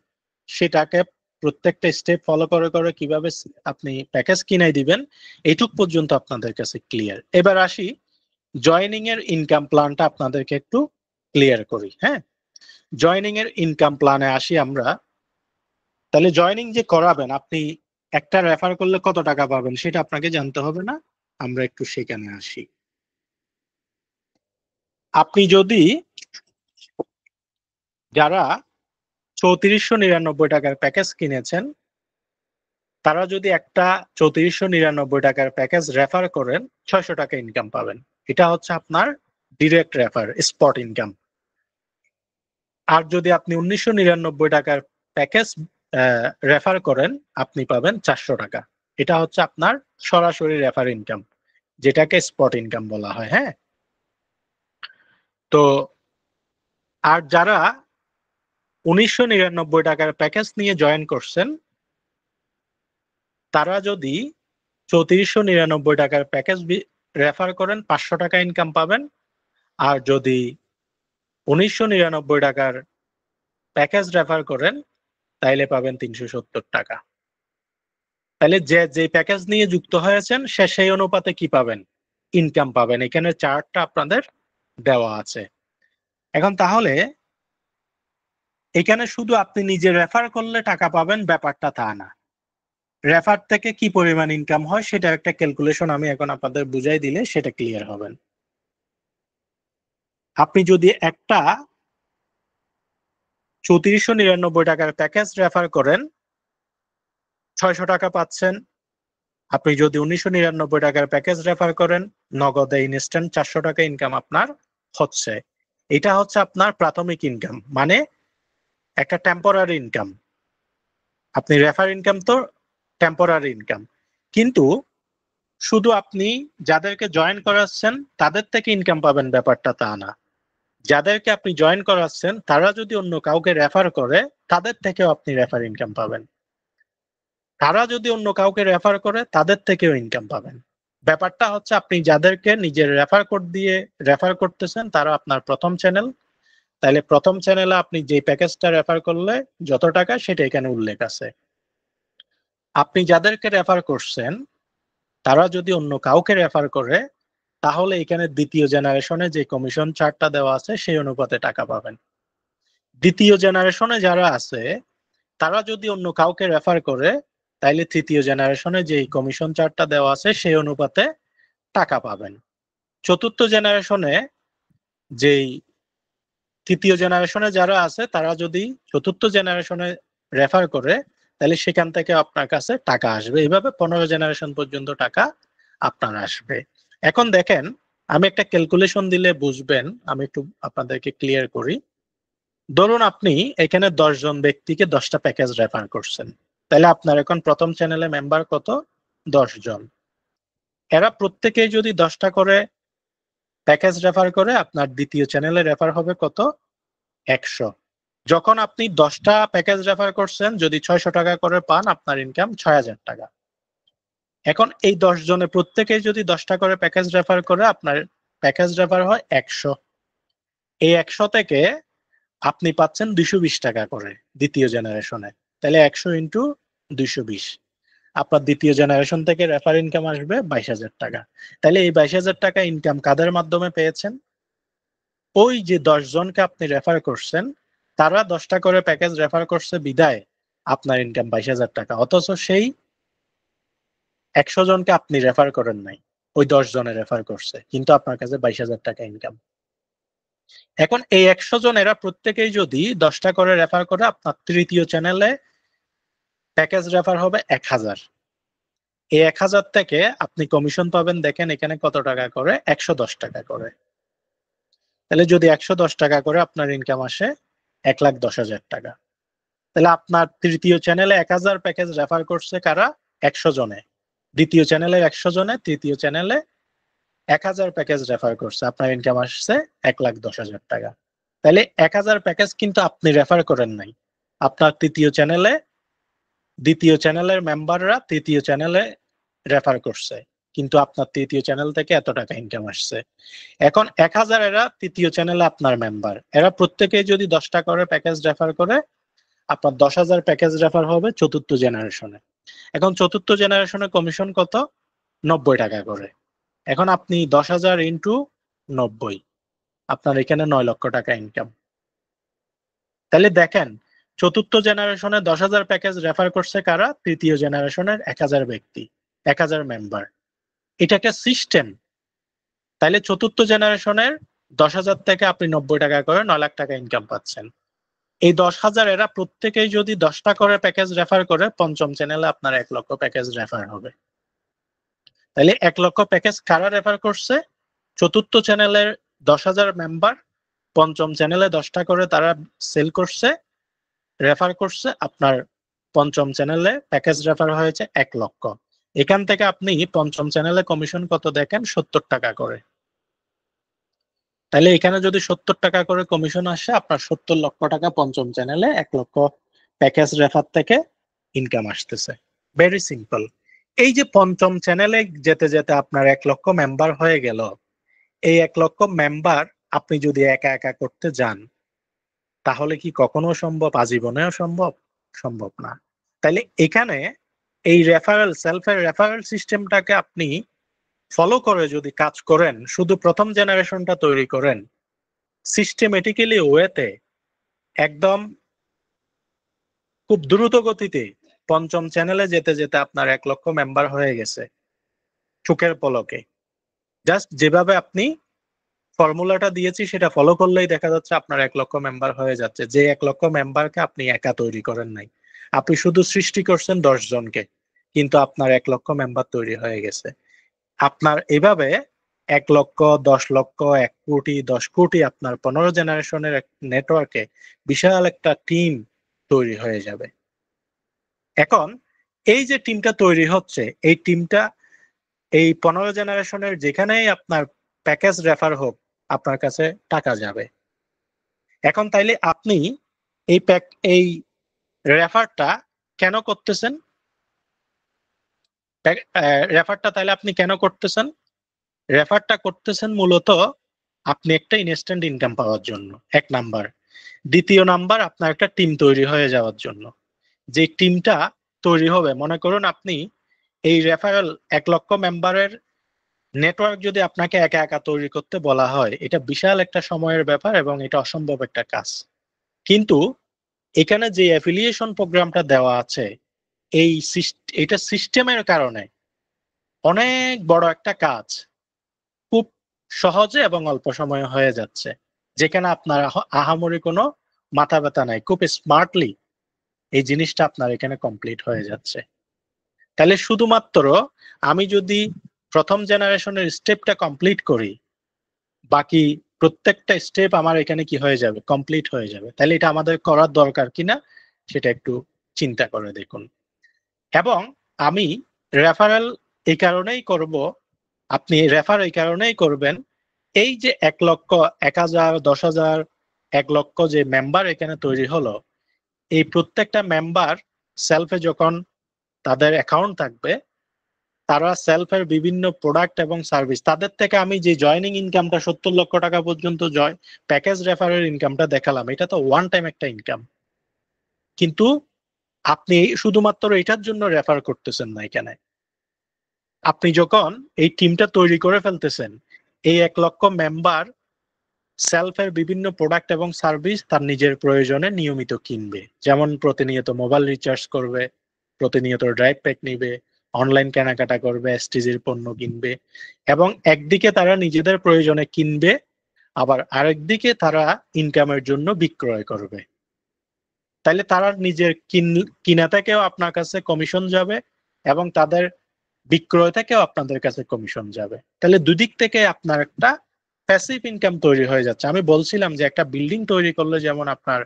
সেটাকে প্রত্যেকটা স্টেপ ফলো করে করে কিভাবে আপনি প্যাকেজ কিনে দিবেন, এইটুক পর্যন্ত আপনাদের কাছে ক্লিয়ার। এবার আসি জয়েনিং এর ইনকাম প্ল্যানটা আপনাদেরকে একটু ক্লিয়ার করি। হ্যাঁ, জয়েনিং এর ইনকাম প্ল্যানে আসি আমরা। তাহলে জয়েনিং যে করাবেন, আপনি একটা রেফার করলে কত টাকা পাবেন সেটা আপনাকে জানতে হবে না? আমরা একটু সেখানে আসি। আপনি যদি যারা 3499 টাকার প্যাকেজ কিনেছেন, তারা যদি একটা 3499 টাকার প্যাকেজ রেফার করেন, 600 টাকা ইনকাম পাবেন। এটা হচ্ছে আপনার ডিরেক্ট রেফার, স্পট ইনকাম। আর যদি আপনি 1999 টাকার প্যাকেজ রেফার করেন, আপনি পাবেন 400 টাকা। এটা হচ্ছে আপনার সরাসরি রেফার ইনকাম, যেটাকে স্পট ইনকাম বলা হয়। হ্যাঁ, তো আর যারা 1999 টাকার প্যাকেজ নিয়ে জয়েন করছেন, তারা যদি 3499 টাকার প্যাকেজ রেফার করেন, 500 টাকা ইনকাম পাবেন। আর যদি 1999 টাকার প্যাকেজ রেফার করেন, তাইলে পাবেন 370 টাকা। তাহলে যে যে প্যাকেজ নিয়ে যুক্ত হয়েছেন সে সেই অনুপাতে কি পাবেন? ইনকাম পাবেন। এখানে চার্টটা আপনাদের দেওয়া আছে। এখন তাহলে এখানে শুধু আপনি নিজে রেফার করলে টাকা পাবেন ব্যাপারটা তা না। রেফার থেকে কি পরিমাণ ইনকাম হয় সেটা একটা ক্যালকুলেশন আমি এখন আপনাদের বুঝাই দিলে সেটা ক্লিয়ার হবেন। আপনি যদি একটা 3499 টাকার প্যাকেজ রেফার করেন, 600 টাকা পাচ্ছেন। আপনি যদি 1999 টাকার প্যাকেজ রেফার করেন, নগদে ইনস্ট্যান্ট 400 টাকা ইনকাম আপনার হচ্ছে। এটা হচ্ছে আপনার প্রাথমিক ইনকাম, মানে একটা টেম্পোরারি ইনকাম। আপনি রেফার ইনকাম তো টেম্পোরারি ইনকাম, কিন্তু শুধু আপনি যাদেরকে জয়েন করাচ্ছেন তাদের থেকে ইনকাম পাবেন ব্যাপারটা তা না। যাদেরকে আপনি জয়েন করাচ্ছেন তারা যদি অন্য কাউকে রেফার করে, তাদের থেকেও আপনি রেফার ইনকাম পাবেন। তারা যদি অন্য কাউকে রেফার করে, তাদের থেকেও ইনকাম পাবেন। ব্যাপারটা হচ্ছে আপনি যাদেরকে নিজের রেফার কোড দিয়ে রেফার করতেছেন তারা আপনার প্রথম চ্যানেল, তাহলে প্রথম চ্যানেলে আপনি যে প্যাকেজটা রেফার করলে যত টাকা সেটা এখানে উল্লেখ আছে। আপনি যাদেরকে রেফার করছেন তারা যদি অন্য কাউকে রেফার করে তাহলে এখানে দ্বিতীয় জেনারেশনে যে কমিশন চার্টটা দেওয়া আছে সেই অনুপাতে টাকা পাবেন। দ্বিতীয় জেনারেশনে যারা আছে তারা যদি অন্য কাউকে রেফার করে তাইলে তৃতীয় জেনারেশনে যে কমিশন চার্টটা দেওয়া আছে সেই অনুপাতে টাকা পাবেন। চতুর্থ জেনারেশনে যেই তৃতীয় জেনারেশনে যারা আছে তারা যদি চতুর্থ জেনারেশনে রেফার করে তাহলে সেখান থেকে আপনার কাছে টাকা আসবে। এইভাবে 15 জেনারেশন পর্যন্ত টাকা আপনার আসবে। এখন দেখেন আমি একটা ক্যালকুলেশন দিলে বুঝবেন, আমি একটু আপনাদেরকে ক্লিয়ার করি। ধরুন আপনি এখানে 10 জন ব্যক্তিকে 10টা প্যাকেজ রেফার করছেন, তাহলে আপনার এখন প্রথম চ্যানেলে মেম্বার কত? 10 জন। এরা প্রত্যেকেই যদি 10টা করে প্যাকেজ রেফার করে আপনার দ্বিতীয় চ্যানেলে রেফার হবে কত? 100। যখন আপনি 10টা প্যাকেজ রেফার করছেন যদি 600 টাকা করে পান আপনার ইনকাম 6000 টাকা। এখন এই 10 জনে প্রত্যেকেই যদি 10টা করে প্যাকেজ রেফার করে আপনার প্যাকেজ রেফার হয় 100। এই 100 থেকে আপনি পাচ্ছেন 220 টাকা করে দ্বিতীয় জেনারেশনে। তাহলে 100 ইন্টু 220, আপনার দ্বিতীয় জেনারেশন থেকে রেফার ইনকাম আসবে 22,000 টাকা। তাহলে এই 22,000 টাকা ইনকাম কাদের মাধ্যমে পেয়েছেন? ওই যে 10 জনকে আপনি রেফার করছেন তারা 10টা করে প্যাকেজ রেফার করছে বিদায় আপনার ইনকাম 22,000 টাকা। অথচ সেই 100 জনকে আপনি রেফার করেন নাই, ওই 10 জনে রেফার করছে, কিন্তু আপনার কাছে 22,000 টাকা ইনকাম। এখন এই 100 জন এরা প্রত্যেকেই যদি 10টা করে রেফার করে আপনার তৃতীয় চ্যানেলে প্যাকেজ রেফার হবে 1000। এই 1000 থেকে আপনি কমিশন পাবেন, দেখেন এখানে কত টাকা করে? 110 টাকা করে। তাহলে যদি 110 টাকা করে আপনার ইনকাম আসে 1,10,000 টাকা। তাহলে আপনার তৃতীয় চ্যানেলে 1000 প্যাকেজ রেফার করছে কারা? 100 জনে। দ্বিতীয় চ্যানেলে 100 জনে, তৃতীয় চ্যানেলে 1000 প্যাকেজ রেফার করছে, আপনার ইনকাম আসছে 1,10,000 টাকা। তাহলে 1000 প্যাকেজ কিন্তু আপনি রেফার করেন নাই, আপনার তৃতীয় চ্যানেলে দ্বিতীয় চ্যানেলের মেম্বাররা তৃতীয় চ্যানেলে রেফার করছে, কিন্তু আপনার তৃতীয় চ্যানেল থেকে এত টাকা ইনকাম আসছে। এখন 1000 এরা তৃতীয় চ্যানেলে আপনার মেম্বার, এরা প্রত্যেকেই যদি 10টা করে প্যাকেজ রেফার করে আপনার 10,000 প্যাকেজ রেফার হবে চতুর্থ জেনারেশনে। এখন চতুর্থ জেনারেশনে কমিশন কত? 90 টাকা করে। এখন আপনি 10,000 ইন্টু 90, আপনার এখানে 9 লক্ষ টাকা ইনকাম। তাহলে দেখেন চতুর্থ জেনারেশনে 10,000 প্যাকেজ রেফার করছে কারা? তৃতীয় জেনারেশনের 1000 ব্যক্তি, 1000 মেম্বার। এটাকে সিস্টেম। তাহলে চতুর্থ জেনারেশনের 10,000 থেকে আপনি 90 টাকা করে 9 লাখ টাকা ইনকাম পাচ্ছেন। এই 10,000 এরা প্রত্যেকেই যদি 10টা করে প্যাকেজ রেফার করে পঞ্চম চ্যানেলে আপনার 1 লক্ষ প্যাকেজ রেফার হবে। তাহলে 1 লক্ষ প্যাকেজ কারা রেফার করছে? চতুর্থ চ্যানেলের 10,000 মেম্বার পঞ্চম চ্যানেলে 10টা করে তারা সেল করছে, রেফার করছে, আপনার পঞ্চম চ্যানেলে প্যাকেজ রেফার হয়েছে 1 লক্ষ। এখান থেকে আপনি পঞ্চম চ্যানেলে কমিশন কত দেখেন? 70 টাকা করে। তাহলে এখানে যদি 70 টাকা করে কমিশন আসে আপনার 70 লক্ষ টাকা পঞ্চম চ্যানেলে 1 লক্ষ প্যাকেজ রেফার থেকে ইনকাম আসতেছে। Very simple. এই যে পঞ্চম চ্যানেলে যেতে যেতে আপনার 1 লক্ষ মেম্বার হয়ে গেল, এই 1 লক্ষ মেম্বার আপনি যদি একা একা করতে যান তাহলে কি কখনো সম্ভব? আজীবনেও সম্ভব? সম্ভব না। তাহলে এখানে এই রেফারেল সেলফের রেফারেল সিস্টেমটাকে আপনি ফলো করে যদি কাজ করেন, শুধু প্রথম জেনারেশনটা তৈরি করেন সিস্টেমেটিক্যালি ওয়েতে, একদম খুব দ্রুত গতিতে পঞ্চম চ্যানেলে যেতে যেতে আপনার 1 লক্ষ মেম্বার হয়ে গেছে চোখের পলকে। জাস্ট যেভাবে আপনি ফর্মুলাটা দিয়েছি সেটা ফলো করলেই দেখা যাচ্ছে আপনার 1 লক্ষ মেম্বার হয়ে যাচ্ছে। যে 1 লক্ষ মেম্বারকে আপনি একা তৈরি করেন নাই, আপনি শুধু সৃষ্টি করছেন 10 জনকে, কিন্তু আপনার 1 লক্ষ মেম্বার তৈরি হয়ে গেছে। আপনার এভাবে 1 লক্ষ, 10 লক্ষ, 1 কোটি, 10 কোটি আপনার 15 জেনারেশনের নেটওয়ার্কে বিশাল একটা টিম তৈরি হয়ে যাবে। এখন এই যে টিমটা তৈরি হচ্ছে, এই টিমটা এই 15 জেনারেশনের যেখানেই আপনার প্যাকেজ রেফার হোক আপনার কাছে টাকা যাবে। এখন তাইলে আপনি এই রেফারটা কেন করতেছেন? রেফারটা তাহলে আপনি কেন করতেছেন? রেফারটা করতেছেন মূলত আপনি একটা ইনস্ট্যান্ট ইনকাম পাওয়ার জন্য, এক নাম্বার। দ্বিতীয় নাম্বার, আপনার একটা টিম তৈরি হয়ে যাওয়ার জন্য। যে টিমটা তৈরি হবে, মনে করুন আপনি এই রেফারেল 1 লক্ষ মেম্বারের নেটওয়ার্ক যদি আপনাকে একা একা তৈরি করতে বলা হয়, এটা বিশাল একটা সময়ের ব্যাপার এবং এটা অসম্ভব একটা কাজ। কিন্তু এখানে যে অ্যাফিলিয়েশন প্রোগ্রামটা দেওয়া আছে, এটা সিস্টেমের কারণে অনেক বড় একটা কাজ খুব সহজে এবং অল্প সময়ে হয়ে যাচ্ছে, যেখানে আপনার আহামরি কোনো মাথা ব্যথা নাই, খুব স্মার্টলি এই জিনিসটা আপনার এখানে কমপ্লিট হয়ে যাচ্ছে। তাহলে শুধুমাত্র আমি যদি প্রথম জেনারেশনের স্টেপটা কমপ্লিট করি, বাকি প্রত্যেকটা স্টেপ আমার এখানে কি হয়ে যাবে, কমপ্লিট হয়ে যাবে। তাহলে এটা আমাদের করার দরকার কিনা সেটা একটু চিন্তা করে দেখুন। এবং আমি রেফারেল এই কারণেই করব, আপনি রেফার এই কারণেই করবেন, এই যে 1 লক্ষ, 1,000, 10,000, 1 লক্ষ যে মেম্বার এখানে তৈরি হলো, এই প্রত্যেকটা মেম্বার সেলফে যখন তাদের অ্যাকাউন্ট থাকবে, তারা সেলফের বিভিন্ন প্রোডাক্ট এবং সার্ভিস, তাদের থেকে আমি যে জয়নিং ইনকামটা 70 লক্ষ টাকা পর্যন্ত প্যাকেজ রেফারের ইনকামটা দেখালাম, এটা তো ওয়ান টাইম একটা ইনকাম। কিন্তু আপনি শুধুমাত্র এটার জন্য রেফার করতেছেন না। এখানে আপনি যখন এই টিমটা তৈরি করে ফেলতেছেন, এই 1 লক্ষ মেম্বার সেলফের বিভিন্ন প্রোডাক্ট এবং সার্ভিস তার নিজের প্রয়োজনে নিয়মিত কিনবে। যেমন প্রতিনিয়ত মোবাইল রিচার্জ করবে, প্রতিনিয়ত ড্রাইভ প্যাক নিবে, অনলাইন কেনাকাটা করবে, এসটিজির পণ্য কিনবে, এবং একদিকে তারা নিজেদের প্রয়োজনে কিনবে, আবার আরেকদিকে তারা ইনকামের জন্য বিক্রয় করবে। তাইলে তারা নিজের কিনা থেকেও আপনার কাছে কমিশন যাবে এবং তাদের বিক্রয় থেকেও আপনাদের কাছে কমিশন যাবে। তাহলে দুদিক থেকে আপনার একটা প্যাসিভ ইনকাম তৈরি হয়ে যাচ্ছে। আমি বলছিলাম যে একটা বিল্ডিং তৈরি করলে যেমন আপনার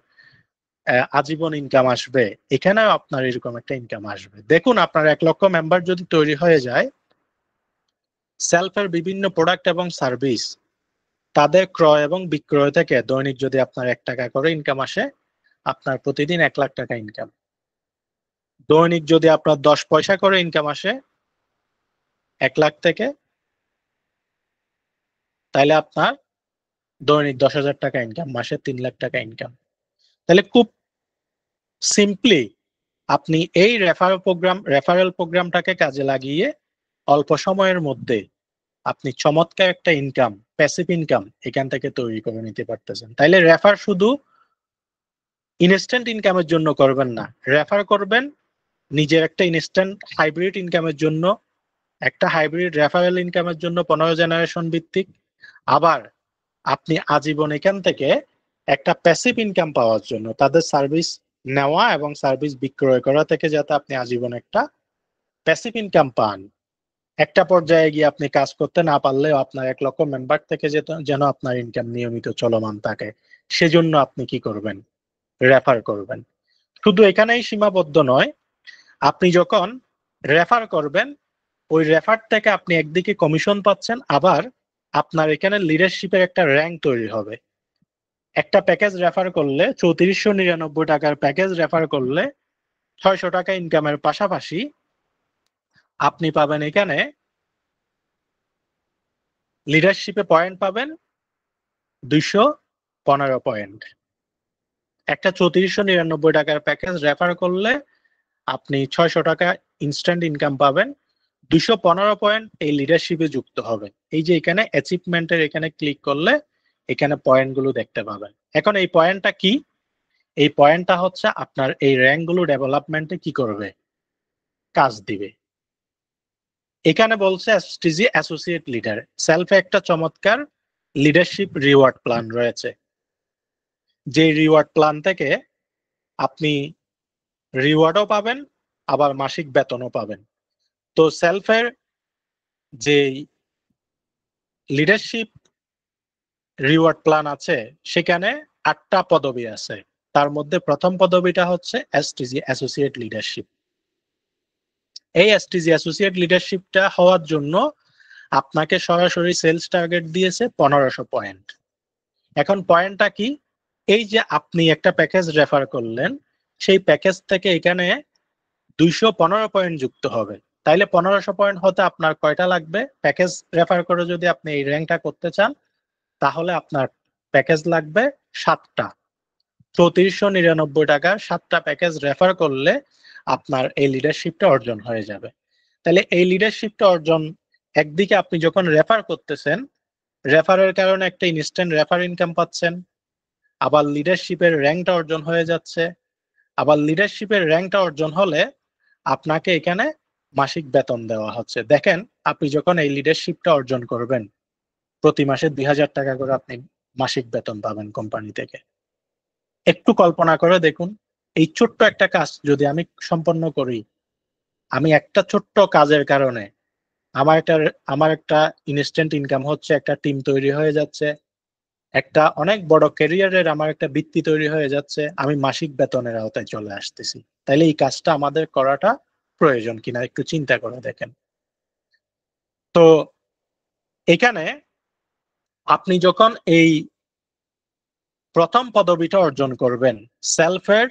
আজীবন ইনকাম আসবে, এখানেও আপনার এরকম একটা ইনকাম আসবে। দেখুন, আপনার 1 লক্ষ মেম্বার যদি তৈরি হয়ে যায়, সেলফের বিভিন্ন প্রোডাক্ট এবং সার্ভিস তাদের ক্রয় এবং বিক্রয় থেকে দৈনিক যদি আপনার 1 টাকা করে ইনকাম আসে, আপনার প্রতিদিন 1 লাখ টাকা ইনকাম। দৈনিক যদি আপনার 10 পয়সা করে ইনকাম আসে 1 লাখ থেকে, তাহলে আপনার দৈনিক 10,000 টাকা ইনকাম, মাসে 3 লাখ টাকা ইনকাম। তাহলে খুব সিম্পলি আপনি এই রেফারেল প্রোগ্রামটাকে কাজে লাগিয়ে অল্প সময়ের মধ্যে আপনি চমৎকার একটা ইনকাম, প্যাসিভ ইনকাম এখান থেকে তৈরি করে নিতে পারতেছেন। তাইলে রেফার শুধু ইনস্ট্যান্ট ইনকামের জন্য করবেন না, রেফার করবেন নিজের একটা ইনস্ট্যান্ট হাইব্রিড ইনকামের জন্য, একটা হাইব্রিড রেফারেল ইনকামের জন্য 15 জেনারেশন ভিত্তিক, আবার আপনি আজীবন এখান থেকে একটা প্যাসিভ ইনকাম পাওয়ার জন্য, তাদের সার্ভিস নেওয়া এবং সার্ভিস বিক্রয় করা থেকে যাতে আপনি আজীবন একটা প্যাসিভ ইনকাম পান। একটা পর্যায়ে গিয়ে আপনি কাজ করতে না পারলেও আপনার 1 লক্ষ মেম্বার থেকে যেন আপনার ইনকাম নিয়মিত চলমান থাকে, সেজন্য আপনি কি করবেন, রেফার করবেন। শুধু এখানেই সীমাবদ্ধ নয়, আপনি যখন রেফার করবেন, ওই রেফার থেকে আপনি একদিকে কমিশন পাচ্ছেন, আবার আপনার এখানে লিডারশিপের একটা র্যাঙ্ক তৈরি হবে। একটা প্যাকেজ রেফার করলে 3499 টাকার প্যাকেজ রেফার করলে 600 টাকা ইনকামের পাশাপাশি আপনি পাবেন এখানে লিডারশিপে পয়েন্ট পাবেন 215 পয়েন্ট। একটা 3499 টাকার প্যাকেজ রেফার করলে আপনি 600 টাকা ইনস্ট্যান্ট ইনকাম পাবেন, 215 পয়েন্ট এই লিডারশিপে যুক্ত হবে। এই যে এখানে অ্যাচিভমেন্টের এখানে ক্লিক করলে এখানে পয়েন্টগুলো দেখতে পাবেন। এখন এই পয়েন্টটা কি? এই পয়েন্টটা হচ্ছে আপনার এই র্যাঙ্কগুলো ডেভেলপমেন্টে কি করবে, কাজ দিবে। এখানে বলছে এসটিজি অ্যাসোসিয়েট লিডার, সেলফে একটা চমৎকার লিডারশিপ রিওয়ার্ড প্ল্যান রয়েছে, যে রিওয়ার্ড প্ল্যান থেকে আপনি রিওয়ার্ডও পাবেন, আবার মাসিক বেতনও পাবেন। তো সেলফের যে লিডারশিপ রিওয়ার্ড প্ল্যান আছে, সেখানে 8টা পদবি আছে। তার মধ্যে প্রথম পদবিটা হচ্ছে এসটিজি অ্যাসোসিয়েট লিডারশিপ। এই এসটিজি অ্যাসোসিয়েট লিডারশিপটা হওয়ার জন্য আপনাকে সরাসরি সেলস টার্গেট দিয়েছে 1500 পয়েন্ট। এখন পয়েন্টটা কি? এই যে আপনি একটা প্যাকেজ রেফার করলেন, সেই প্যাকেজ থেকে এখানে 215 পয়েন্ট যুক্ত হবে। তাইলে 1500 পয়েন্ট হতে আপনার কয়টা লাগবে? প্যাকেজ রেফার করে যদি আপনি এই র্যাঙ্কটা করতে চান তাহলে আপনার প্যাকেজ লাগবে 7টা। 3499 টাকার 7টা প্যাকেজ রেফার করলে আপনার এই লিডারশিপটা অর্জন হয়ে যাবে। তাহলে এই লিডারশিপটা অর্জন, একদিকে আপনি যখন রেফার করতেছেন, রেফারের কারণে একটা ইনস্ট্যান্ট রেফার ইনকাম পাচ্ছেন, আবার লিডারশিপের র্যাঙ্কটা অর্জন হয়ে যাচ্ছে, আবার লিডারশিপের র্যাঙ্কটা অর্জন হলে আপনাকে এখানে মাসিক বেতন দেওয়া হচ্ছে। দেখেন, আপনি যখন এই লিডারশিপটা অর্জন করবেন প্রতি মাসে 2000 টাকা করে আপনি মাসিক বেতন পাবেন কোম্পানি থেকে। একটু কল্পনা করে দেখুন, এই ছোট্ট একটা কাজ যদি আমি সম্পন্ন করি, আমি একটা ছোট্ট কাজের কারণে আমার একটা ইনস্ট্যান্ট ইনকাম হচ্ছে, একটা টিম তৈরি হয়ে যাচ্ছে, একটা অনেক বড় ক্যারিয়ারের আমার একটা ভিত্তি তৈরি হয়ে যাচ্ছে, আমি মাসিক বেতনের আওতায় চলে আসতেছি। তাইলে এই কাজটা আমাদের করাটা প্রয়োজন কিনা একটু চিন্তা করে দেখেন। তো এখানে আপনি যখন এই প্রথম পদবিটা অর্জন করবেন, সেলফের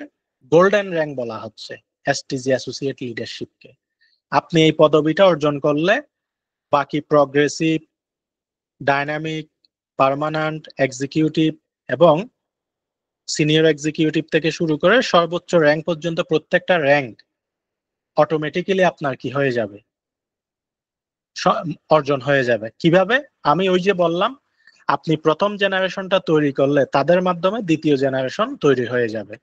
গোল্ডেন র্যাঙ্ক বলা হচ্ছে এসটিজি অ্যাসোসিয়েট লিডারশিপকে, আপনি এই পদবিটা অর্জন করলে বাকি প্রগ্রেসিভ, ডাইনামিক, পার্মানেন্ট, এক্সিকিউটিভ এবং সিনিয়র এক্সিকিউটিভ থেকে শুরু করে সর্বোচ্চ র্যাঙ্ক পর্যন্ত প্রত্যেকটা র্যাঙ্ক অটোমেটিক্যালি আপনার কি হয়ে যাবে, অর্জন হয়ে যাবে। কিভাবে? আমি ওই যে বললাম, আপনি প্রথম জেনারেশনটা তৈরি করলে তাদের মাধ্যমে দ্বিতীয় জেনারেশন তৈরি হয়ে যাবে,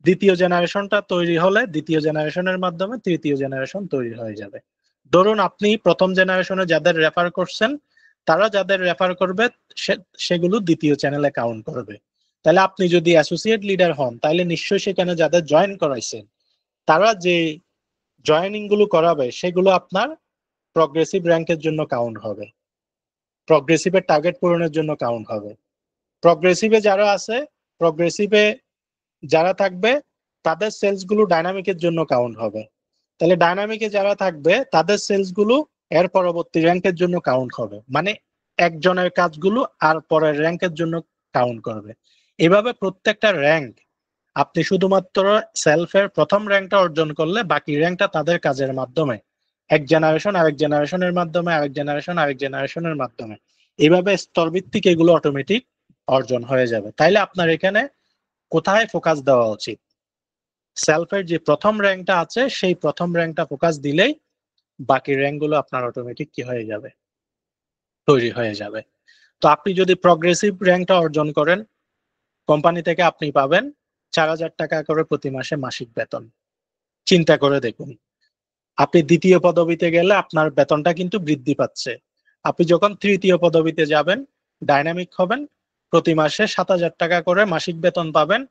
দ্বিতীয় জেনারেশনটা তৈরি হলে দ্বিতীয় জেনারেশনের মাধ্যমে তৃতীয় জেনারেশন তৈরি হয়ে যাবে। ধরুন আপনি প্রথম জেনারেশনে যাদের রেফার করছেন, তারা যাদের রেফার করবে সেগুলো দ্বিতীয় চ্যানেলে কাউন্ট করবে। তাহলে আপনি যদি অ্যাসোসিয়েট লিডার হন, তাহলে নিশ্চয়ই সেখানে যাদের জয়েন করাইছেন তারা যে জয়েনিং গুলো করাবে সেগুলো আপনার প্রগ্রেসিভ র্যাঙ্কের জন্য কাউন্ট হবে, প্রগ্রেসিভের টার্গেট পূরণের জন্য কাউন্ট হবে। প্রগ্রেসিভে যারা আছে, প্রগ্রেসিভে যারা থাকবে তাদের সেলস গুলো ডাইনামিকের জন্য কাউন্ট হবে। তাহলে ডাইনামিকে যারা থাকবে তাদের সেলস গুলো এর পরবর্তী র্যাঙ্কের জন্য কাউন্ট হবে, মানে একজনের কাজগুলো আর পরের র্যাঙ্কের জন্য কাউন্ট করবে। এভাবে প্রত্যেকটা র্যাঙ্ক আপনি শুধুমাত্র সেলফের প্রথম র্যাঙ্কটা অর্জন করলে বাকি র্যাঙ্কটা তাদের কাজের মাধ্যমে এক জেনারেশন আরেক জেনারেশনের মাধ্যমে, আরেক জেনারেশন আরেক জেনারেশনের মাধ্যমে, এইভাবে স্তরভিত্তিক এগুলো অটোমেটিক অর্জন হয়ে যাবে। তাইলে আপনার এখানে কোথায় ফোকাস দেওয়া উচিত? সেলফের যে প্রথম র্যাঙ্কটা আছে সেই প্রথম র্যাঙ্কটা ফোকাস দিলেই বাকি র্যাঙ্কগুলো আপনার অটোমেটিক কি হয়ে যাবে, তৈরি হয়ে যাবে। তো আপনি যদি প্রগ্রেসিভ র্যাঙ্কটা অর্জন করেন, কোম্পানি থেকে আপনি পাবেন 4000 টাকা করে প্রতি মাসে মাসিক বেতন। চিন্তা করে দেখুন, আপনি দ্বিতীয় পদবিতে গেলে আপনার বেতনটা কিন্তু বৃদ্ধি পাচ্ছে। আপনি যখন তৃতীয় পদবিতে যাবেন, ডাইনামিক হবেন, প্রতি মাসে 7000 টাকা করে মাসিক বেতন পাবেন,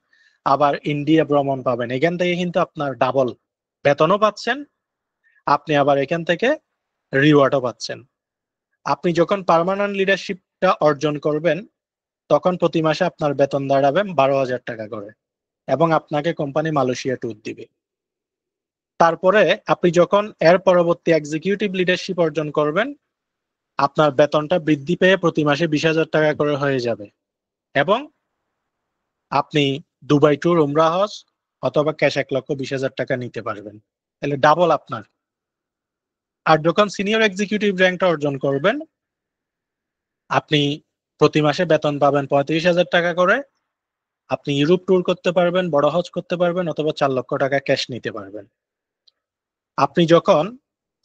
আবার ইন্ডিয়া ভ্রমণ পাবেন। এখান থেকে কিন্তু আপনার ডাবল বেতনও পাচ্ছেন, আপনি আবার এখান থেকে রিওয়ার্ডও পাচ্ছেন। আপনি যখন পার্মানেন্ট লিডারশিপটা অর্জন করবেন তখন প্রতি মাসে আপনার বেতন দাঁড়াবে 12,000 টাকা করে এবং আপনাকে কোম্পানি মালয়েশিয়া ট্যুর দিবে। তারপরে আপনি যখন এর পরবর্তী এক্সিকিউটিভ লিডারশিপ অর্জন করবেন, আপনার বেতনটা বৃদ্ধি পেয়ে প্রতি মাসে 20,000 টাকা করে হয়ে যাবে এবং আপনি দুবাই ট্যুর, উমরা, হজ অথবা ক্যাশ 1,20,000 টাকা নিতে পারবেন। তাহলে ডাবল আপনার। আর যখন সিনিয়র এক্সিকিউটিভ র্যাঙ্কটা অর্জন করবেন, আপনি প্রতি মাসে বেতন পাবেন 35,000 টাকা করে, আপনি ইউরোপ ট্যুর করতে পারবেন, বড় হজ করতে পারবেন অথবা 4 লক্ষ টাকা ক্যাশ নিতে পারবেন। আপনি যখন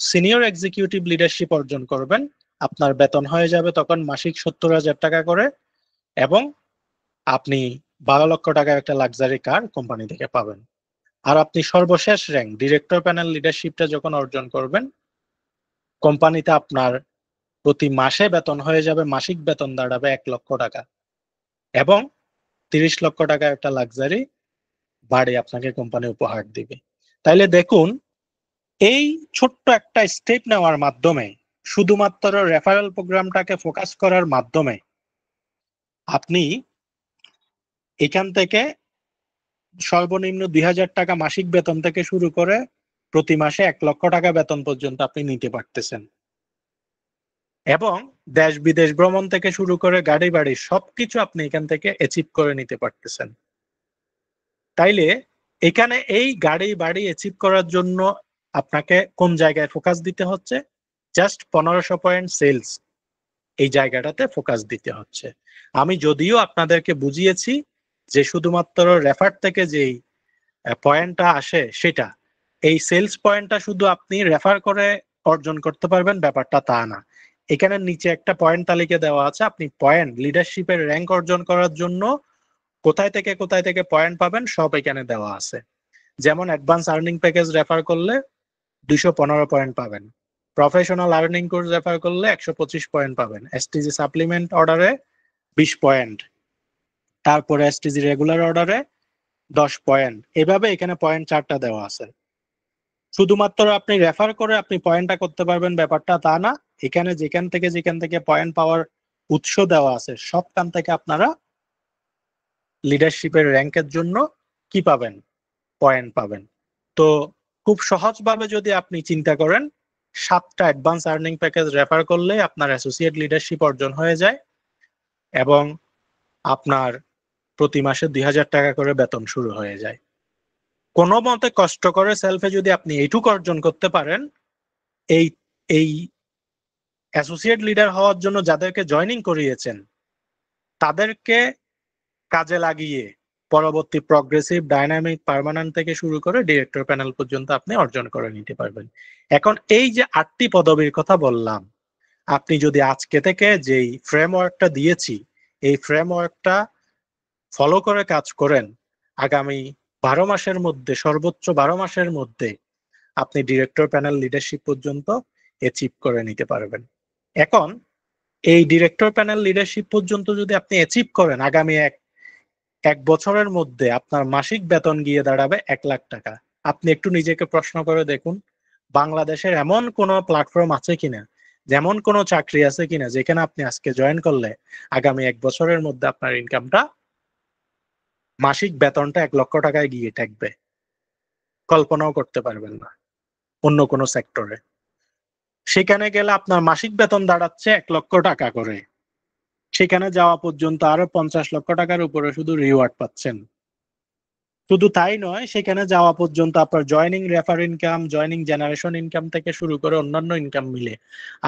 সিনিয়র এক্সিকিউটিভ লিডারশিপ অর্জন করবেন, আপনার বেতন হয়ে যাবে তখন মাসিক 70,000 টাকা করে এবং আপনি 12 লক্ষ টাকার একটা লাক্সারি কার কোম্পানি থেকে পাবেন। আর আপনি সর্বশেষ র্যাঙ্ক ডিরেক্টর প্যানেল লিডারশিপটা যখন অর্জন করবেন, কোম্পানিতে আপনার প্রতি মাসে বেতন হয়ে যাবে, মাসিক বেতন দাঁড়াবে 1 লক্ষ টাকা এবং 30 লক্ষ টাকা একটা লাক্সারি বাড়ি আপনাকে কোম্পানি উপহার দিবে। তাইলে দেখুন, এই ছোট্ট একটা স্টেপ নেওয়ার মাধ্যমে, শুধুমাত্র রেফারেল প্রোগ্রামটাকে ফোকাস করার মাধ্যমে আপনি এখান থেকে সর্বনিম্ন 2,000 টাকা মাসিক বেতন থেকে শুরু করে প্রতি মাসে 1 লক্ষ টাকা বেতন পর্যন্ত আপনি নিতে পারতেছেন এবং দেশ বিদেশ ভ্রমণ থেকে শুরু করে গাড়ি বাড়ি সবকিছু আপনি এখান থেকে অ্যাচিভ করে নিতে পারতেছেন। তাইলে এখানে এই গাড়ি বাড়ি অ্যাচিভ করার জন্য আপনাকে কোন জায়গায় ফোকাস দিতে হচ্ছে, জাস্ট 1500 পয়েন্ট সেলস, এই জায়গাটাতে ফোকাস দিতে হচ্ছে। আমি যদিও আপনাদেরকে বুঝিয়েছি যে শুধুমাত্র রেফার থেকে যেই পয়েন্টটা আসে সেটা, এই সেলস পয়েন্টটা শুধু আপনি রেফার করে অর্জন করতে পারবেন ব্যাপারটা তা না। এখানে নিচে একটা পয়েন্ট তালিকা দেওয়া আছে, আপনি পয়েন্ট লিডারশিপের র্যাঙ্ক অর্জন করার জন্য কোথায় থেকে পয়েন্ট পাবেন সব এখানে দেওয়া আছে। যেমন অ্যাডভান্স আর্নিং প্যাকেজ রেফার করলে 215 পয়েন্ট পাবেন, প্রফেশনাল আর্নিং কোর্স রেফার করলে 125 পয়েন্ট পাবেন, এসটিজি সাপ্লিমেন্ট অর্ডারে 20 পয়েন্ট, তারপরে এসটিজি রেগুলার অর্ডারে 10 পয়েন্ট। এভাবে এখানে পয়েন্ট চারটা দেওয়া আছে। শুধুমাত্র আপনি রেফার করে আপনি পয়েন্টটা করতে পারবেন ব্যাপারটা তা না, এখানে যেখান থেকে পয়েন্ট পাওয়ার উৎস দেওয়া আছে সবখান থেকে আপনারা লিডারশিপের র্যাঙ্কের জন্য কি পাবেন, পয়েন্ট পাবেন। তো খুব সহজভাবে যদি আপনি চিন্তা করেন, 7টা অ্যাডভান্স আর্নিং প্যাকেজ রেফার করলে আপনার অ্যাসোসিয়েট লিডারশিপ অর্জন হয়ে যায় এবং আপনার প্রতি মাসে 2000 টাকা করে বেতন শুরু হয়ে যায়। কোনো মতে কষ্ট করে সেলফে যদি আপনি এইটুকু অর্জন করতে পারেন, এই এই অ্যাসোসিয়েট লিডার হওয়ার জন্য যাদেরকে জয়েনিং করিয়েছেন তাদেরকে কাজে লাগিয়ে পরবর্তী প্রগ্রেসিভ, ডাইনামিক, পার্মানেন্ট থেকে শুরু করে ডিরেক্টর প্যানেল পর্যন্ত আপনি অর্জন করে নিতে পারবেন। এখন এই যে 8টি পদবীর কথা বললাম, আপনি যদি আজকে থেকে যেই ফ্রেমওয়ার্কটা দিয়েছি এই ফ্রেমওয়ার্কটা ফলো করে কাজ করেন, আগামী 12 মাসের মধ্যে, সর্বোচ্চ 12 মাসের মধ্যে আপনি ডিরেক্টর প্যানেল লিডারশিপ পর্যন্ত অ্যাচিভ করে নিতে পারবেন। এখন এই ডিরেক্টর প্যানেল লিডারশিপ পর্যন্ত যদি আপনি অ্যাচিভ করেন, আগামী এক বছরের মধ্যে আপনার মাসিক বেতন গিয়ে দাঁড়াবে 1 লাখ টাকা। আপনি একটু নিজেকে প্রশ্ন করে দেখুন, বাংলাদেশের এমন কোনো প্ল্যাটফর্ম আছে কিনা, যেমন কোনো চাকরি আছে কিনা যেখানে আপনি আজকে জয়েন করলে আগামী 1 বছরের মধ্যে আপনার ইনকামটা, মাসিক বেতনটা 1 লক্ষ টাকায় গিয়ে ঠেকবে? কল্পনাও করতে পারবেন না অন্য কোনো সেক্টরে। সেখানে গেলে আপনার মাসিক বেতন দাঁড়াচ্ছে 1 লক্ষ টাকা করে, সেখানে যাওয়া পর্যন্ত আরো 50 লক্ষ টাকার উপরে শুধু রিওয়ার্ড পাচ্ছেন। শুধু তাই নয়, সেখানে যাওয়া পর্যন্ত আপনার joining refer income, joining generation income থেকে শুরু করে অন্যান্য ইনকাম মিলে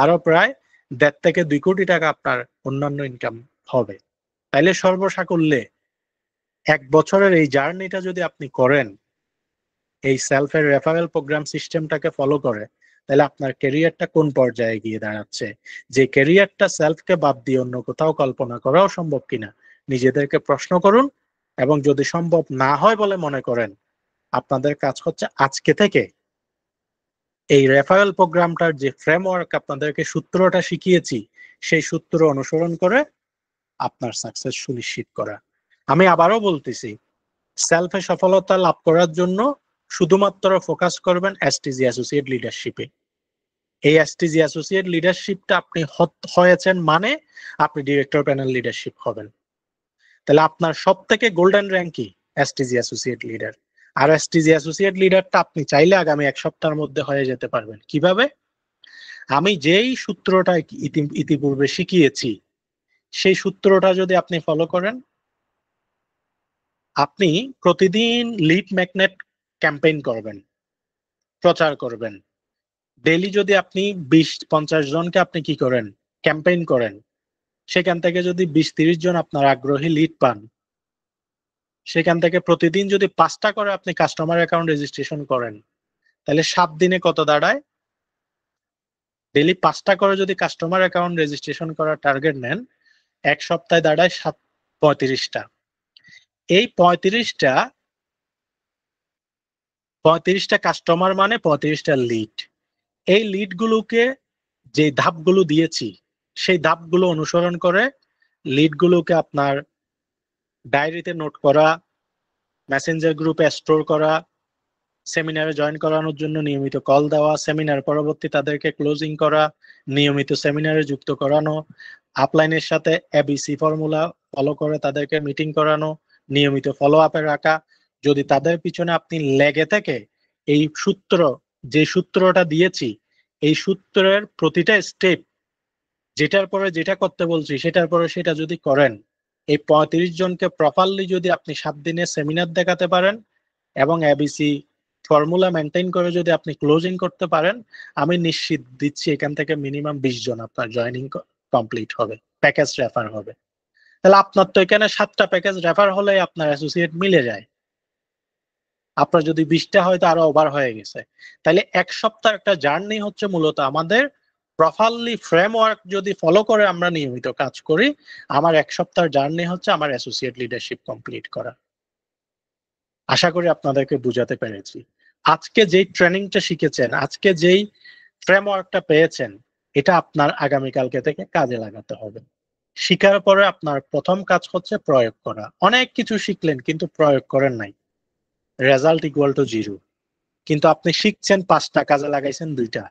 আরো প্রায় 1.5 থেকে 2 কোটি টাকা আপনার অন্যান্য ইনকাম হবে। তাইলে সর্বসাকুল্যে 1 বছরের এই জার্নিটা যদি আপনি করেন এই সেলফের রেফারেল প্রোগ্রাম সিস্টেমটাকে ফলো করে, তাহলে আপনার ক্যারিয়ারটা কোন পর্যায়ে গিয়ে দাঁড়াচ্ছে, যে ক্যারিয়ারটা সেলফকে বাদ দিয়ে অন্য কোথাও কল্পনা করাও সম্ভব কিনা নিজেদেরকে প্রশ্ন করুন। এবং যদি সম্ভব না হয় বলে মনে করেন, আপনাদের কাজ হচ্ছে আজকে থেকে এই রেফারেল প্রোগ্রামটার যে ফ্রেমওয়ার্ক আপনাদেরকে সূত্রটা শিখিয়েছি সেই সূত্র অনুসরণ করে আপনার সাকসেস সুনিশ্চিত করা। আমি আবারও বলতেছি, সেলফে সফলতা লাভ করার জন্য শুধুমাত্র ফোকাস করবেন এসটিজি অ্যাসোসিয়েট লিডারশিপে। এই এসটিজি অ্যাসোসিয়েট লিডারশিপটা আপনি হয়েছেন মানে আপনি ডিরেক্টর প্যানেল লিডারশিপ হবেন। তাহলে আপনার সব থেকে গোল্ডেন র্যাঙ্ক কি? STG associate leader. আর এসটিজি অ্যাসোসিয়েট লিডারটা আপনি চাইলে আগামী 1 সপ্তাহের মধ্যে হয়ে যেতে পারবেন। কিভাবে? আমি যেই সূত্রটা ইতিপূর্বে শিখিয়েছি সেই সূত্রটা যদি আপনি ফলো করেন, আপনি প্রতিদিন লিড ম্যাগনেট ক্যাম্পেইন করবেন, প্রচার করবেন। ডেইলি যদি আপনি 20-50 জনকে আপনি কি করেন, ক্যাম্পেইন করেন, সেখান থেকে যদি 20-30 জন আপনার আগ্রহী লিড পান, সেখান থেকে প্রতিদিন যদি 5টা করে আপনি কাস্টমার অ্যাকাউন্ট রেজিস্ট্রেশন করেন, তাহলে 7 দিনে কত দাঁড়ায়? ডেইলি 5টা করে যদি কাস্টমার অ্যাকাউন্ট রেজিস্ট্রেশন করার টার্গেট নেন, 1 সপ্তাহে দাঁড়ায় 35টা। এই 35টা কাস্টমার মানে 35টা লিড। এই লিডগুলোকে যে ধাপগুলো দিয়েছি সেই ধাপগুলো অনুসরণ করে লিডগুলোকে আপনার ডায়েরিতে নোট করা, মেসেঞ্জার গ্রুপে স্টোর করা, সেমিনারে জয়েন করানোর জন্য নিয়মিত কল দেওয়া, সেমিনার পরবর্তী তাদেরকে ক্লোজিং করা, নিয়মিত সেমিনারে যুক্ত করানো, আপলাইনের সাথে এবিসি ফর্মুলা ফলো করে তাদেরকে মিটিং করানো, নিয়মিত ফলো আপে রাখা। যদি তাদের পিছনে আপনি লেগে থেকে এই সূত্র, যে সূত্রটা দিয়েছি এই সূত্রের প্রতিটা স্টেপ, যেটার পরে যেটা করতে বলছি সেটার পরে সেটা যদি করেন, এই 35 জনকে প্রপারলি যদি আপনি 7 দিনে সেমিনার দেখাতে পারেন এবং এবিসি ফর্মুলা মেনটেন করে যদি আপনি ক্লোজিং করতে পারেন, আমি নিশ্চিত দিচ্ছি এখান থেকে মিনিমাম 20 জন আপনার জয়েনিং কমপ্লিট হবে, প্যাকেজ রেফার হবে। তাহলে আপনার তো এখানে 7টা প্যাকেজ রেফার হলে আপনার অ্যাসোসিয়েট মিলে যায়। আপনার যদি 20টা হয় তো আরো ওভার হয়ে গেছে। তাহলে এক সপ্তাহ একটা জার্নি হচ্ছে মূলত আমাদের প্রপারলি ফ্রেমওয়ার্ক যদি ফলো করে আমরা নিয়মিত কাজ করি, আমার এক সপ্তাহের জার্নি হচ্ছে আমার অ্যাসোসিয়েট লিডারশিপ কমপ্লিট করা। আশা করি আপনাদেরকে বুঝাতে পেরেছি। আজকে যেই ট্রেনিংটা শিখেছেন, আজকে যেই ফ্রেমওয়ার্কটা পেয়েছেন, এটা আপনার আগামীকালকে থেকে কাজে লাগাতে হবে। শিখার পরে আপনার প্রথম কাজ হচ্ছে প্রয়োগ করা। অনেক কিছু শিখলেন কিন্তু প্রয়োগ করেন নাই, রেজাল্ট ইকুয়াল টু 0। কিন্তু আপনি শিখছেন 5টা, কাজে লাগাইছেন 2টা,